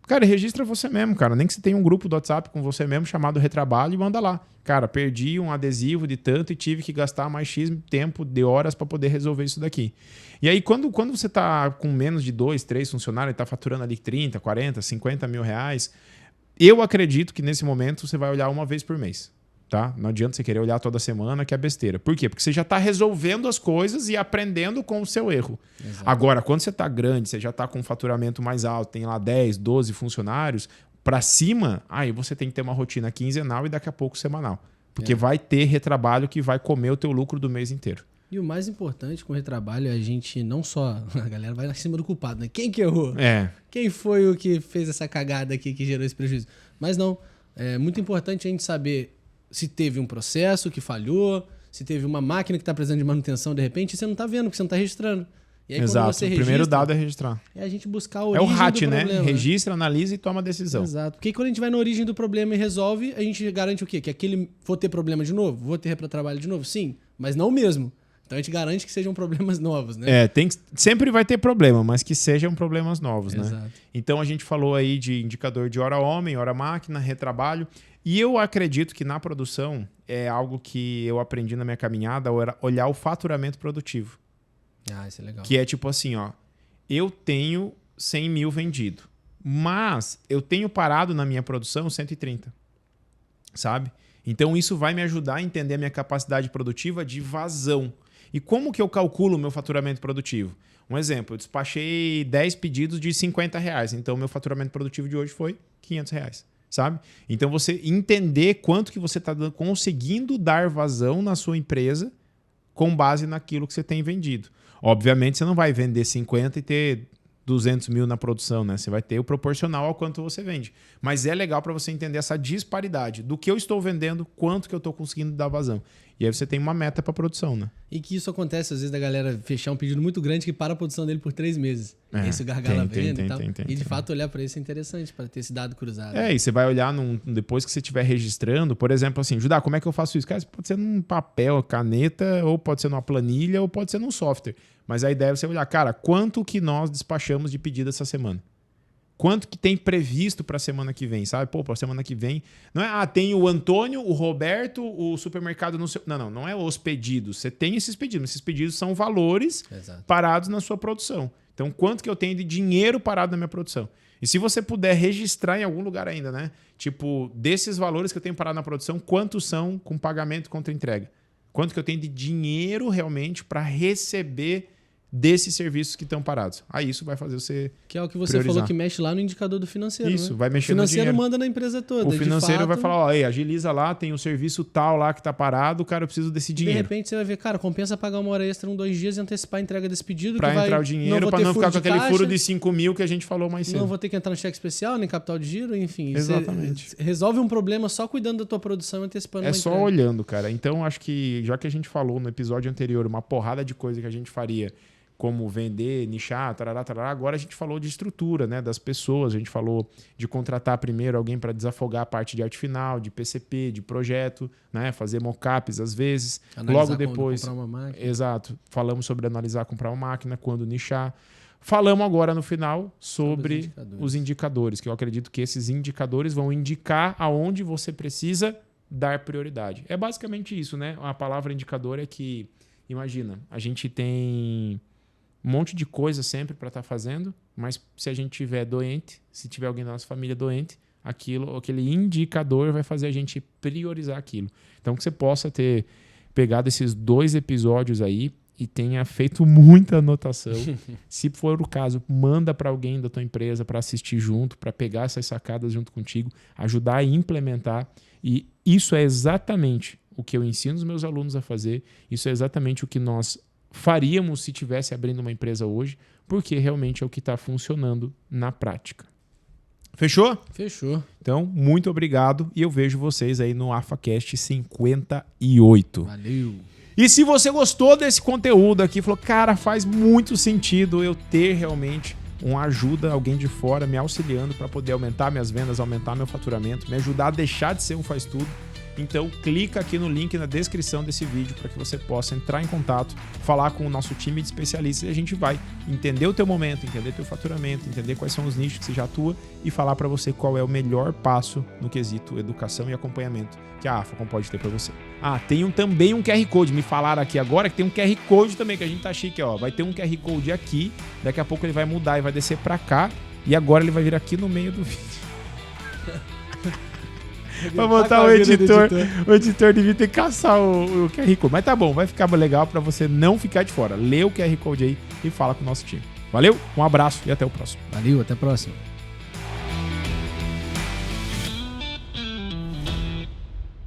Cara, registra você mesmo, cara. Nem que você tenha um grupo do WhatsApp com você mesmo chamado Retrabalho e manda lá. Cara, perdi um adesivo de tanto e tive que gastar mais X tempo de horas para poder resolver isso daqui. E aí, quando você tá com menos de 2, 3 funcionários e tá faturando ali 30, 40, 50 mil reais, eu acredito que nesse momento você vai olhar uma vez por mês. Tá? Não adianta você querer olhar toda semana, que é besteira. Por quê? Porque você já está resolvendo as coisas e aprendendo com o seu erro. Exato. Agora, quando você está grande, você já está com um faturamento mais alto, tem lá 10, 12 funcionários, para cima, aí você tem que ter uma rotina quinzenal e daqui a pouco semanal. Porque vai ter retrabalho que vai comer o teu lucro do mês inteiro. E o mais importante com o retrabalho é a gente não só... A galera vai em cima do culpado, né? Quem que errou? Quem foi o que fez essa cagada aqui que gerou esse prejuízo? Mas não, é muito importante a gente saber... Se teve um processo que falhou, se teve uma máquina que está precisando de manutenção de repente, você não está vendo, porque você não está registrando. E aí, exato, quando você registra, o primeiro dado é registrar. É a gente buscar a origem do problema. É o RAT, né? Problema. Registra, analisa e toma a decisão. Exato. Porque quando a gente vai na origem do problema e resolve, a gente garante o quê? Que aquele... Vou ter problema de novo? Vou ter para trabalho de novo? Sim, mas não o mesmo. Então a gente garante que sejam problemas novos, né? Sempre vai ter problema, mas que sejam problemas novos, exato, né? Então a gente falou aí de indicador de hora homem, hora máquina, retrabalho. E eu acredito que na produção é algo que eu aprendi na minha caminhada, olhar o faturamento produtivo. Ah, isso é legal. Que é tipo assim, ó, eu tenho 100 mil vendido, mas eu tenho parado na minha produção 130, sabe? Então isso vai me ajudar a entender a minha capacidade produtiva de vazão. E como que eu calculo o meu faturamento produtivo? Um exemplo, eu despachei 10 pedidos de R$50, então meu faturamento produtivo de hoje foi R$500. Sabe? Então você entender quanto que você está conseguindo dar vazão na sua empresa com base naquilo que você tem vendido. Obviamente você não vai vender 50 e ter 200 mil na produção, né? Você vai ter o proporcional ao quanto você vende. Mas é legal para você entender essa disparidade do que eu estou vendendo, quanto que eu estou conseguindo dar vazão. E aí você tem uma meta para produção, né? E que isso acontece às vezes da galera fechar um pedido muito grande que para a produção dele por 3 meses. Esse gargala a venda e tal. E de fato olhar para isso é interessante, para ter esse dado cruzado. E você vai olhar depois que você estiver registrando, por exemplo, assim, Judá, como é que eu faço isso? Cara, pode ser num papel, caneta, ou pode ser numa planilha, ou pode ser num software. Mas a ideia é você olhar, cara, quanto que nós despachamos de pedido essa semana? Quanto que tem previsto para a semana que vem, sabe? Pô, para a semana que vem... Não é, tem o Antônio, o Roberto, o supermercado no seu... Não é os pedidos. Você tem esses pedidos. Mas esses pedidos são valores parados na sua produção. Então, quanto que eu tenho de dinheiro parado na minha produção? E se você puder registrar em algum lugar ainda, né? Tipo, desses valores que eu tenho parado na produção, quantos são com pagamento contra entrega? Quanto que eu tenho de dinheiro realmente para receber desses serviços que estão parados. Aí isso vai fazer você que é o que você priorizar. Falou que mexe lá no indicador do financeiro. Isso, né? vai mexer no dinheiro. O financeiro manda na empresa toda. O financeiro vai falar, ó, agiliza lá, tem um serviço tal lá que tá parado, cara, eu preciso desse dinheiro. De repente você vai ver, cara, compensa pagar uma hora extra, 2 dias e antecipar a entrega desse pedido. Pra entrar o dinheiro, pra não ficar com aquele furo de 5 mil que a gente falou mais cedo. Não vou ter que entrar no cheque especial, nem capital de giro, enfim. Exatamente. Você resolve um problema só cuidando da tua produção e antecipando uma entrega. É só olhando, cara. Então, acho que, já que a gente falou no episódio anterior uma porrada de coisa que a gente faria, como vender, nichar, tarará, agora a gente falou de estrutura, né, das pessoas, a gente falou de contratar primeiro alguém para desafogar a parte de arte final, de PCP, de projeto, né, fazer mockups às vezes, analisar logo depois, comprar uma máquina. Exato, falamos sobre analisar, comprar uma máquina, quando nichar. Falamos agora no final sobre os indicadores, que eu acredito que esses indicadores vão indicar aonde você precisa dar prioridade. É basicamente isso, né? A palavra indicador é que, imagina, a gente tem um monte de coisa sempre para estar fazendo, mas se a gente tiver doente, se tiver alguém da nossa família doente, aquele indicador vai fazer a gente priorizar aquilo. Então, que você possa ter pegado esses 2 episódios aí e tenha feito muita anotação. Se for o caso, manda para alguém da tua empresa para assistir junto, para pegar essas sacadas junto contigo, ajudar a implementar. E isso é exatamente o que eu ensino os meus alunos a fazer. Isso é exatamente o que nós faríamos se estivesse abrindo uma empresa hoje, porque realmente é o que está funcionando na prática. Fechou? Fechou. Então, muito obrigado e eu vejo vocês aí no AfaCast 58. Valeu! E se você gostou desse conteúdo aqui, falou, cara, faz muito sentido eu ter realmente uma ajuda, alguém de fora me auxiliando para poder aumentar minhas vendas, aumentar meu faturamento, me ajudar a deixar de ser um faz-tudo. Então, clica aqui no link na descrição desse vídeo para que você possa entrar em contato, falar com o nosso time de especialistas e a gente vai entender o teu momento, entender teu faturamento, entender quais são os nichos que você já atua e falar para você qual é o melhor passo no quesito educação e acompanhamento que a Afacom pode ter para você. Tem também um QR Code. Me falaram aqui agora que tem um QR Code também, que a gente tá chique, ó. Vai ter um QR Code aqui, daqui a pouco ele vai mudar e vai descer para cá e agora ele vai vir aqui no meio do vídeo. Pra botar o editor. O editor devia ter que caçar o QR Code. Mas tá bom, vai ficar legal pra você não ficar de fora. Lê o QR Code aí e fala com o nosso time. Valeu, um abraço e até o próximo. Valeu, até a próxima.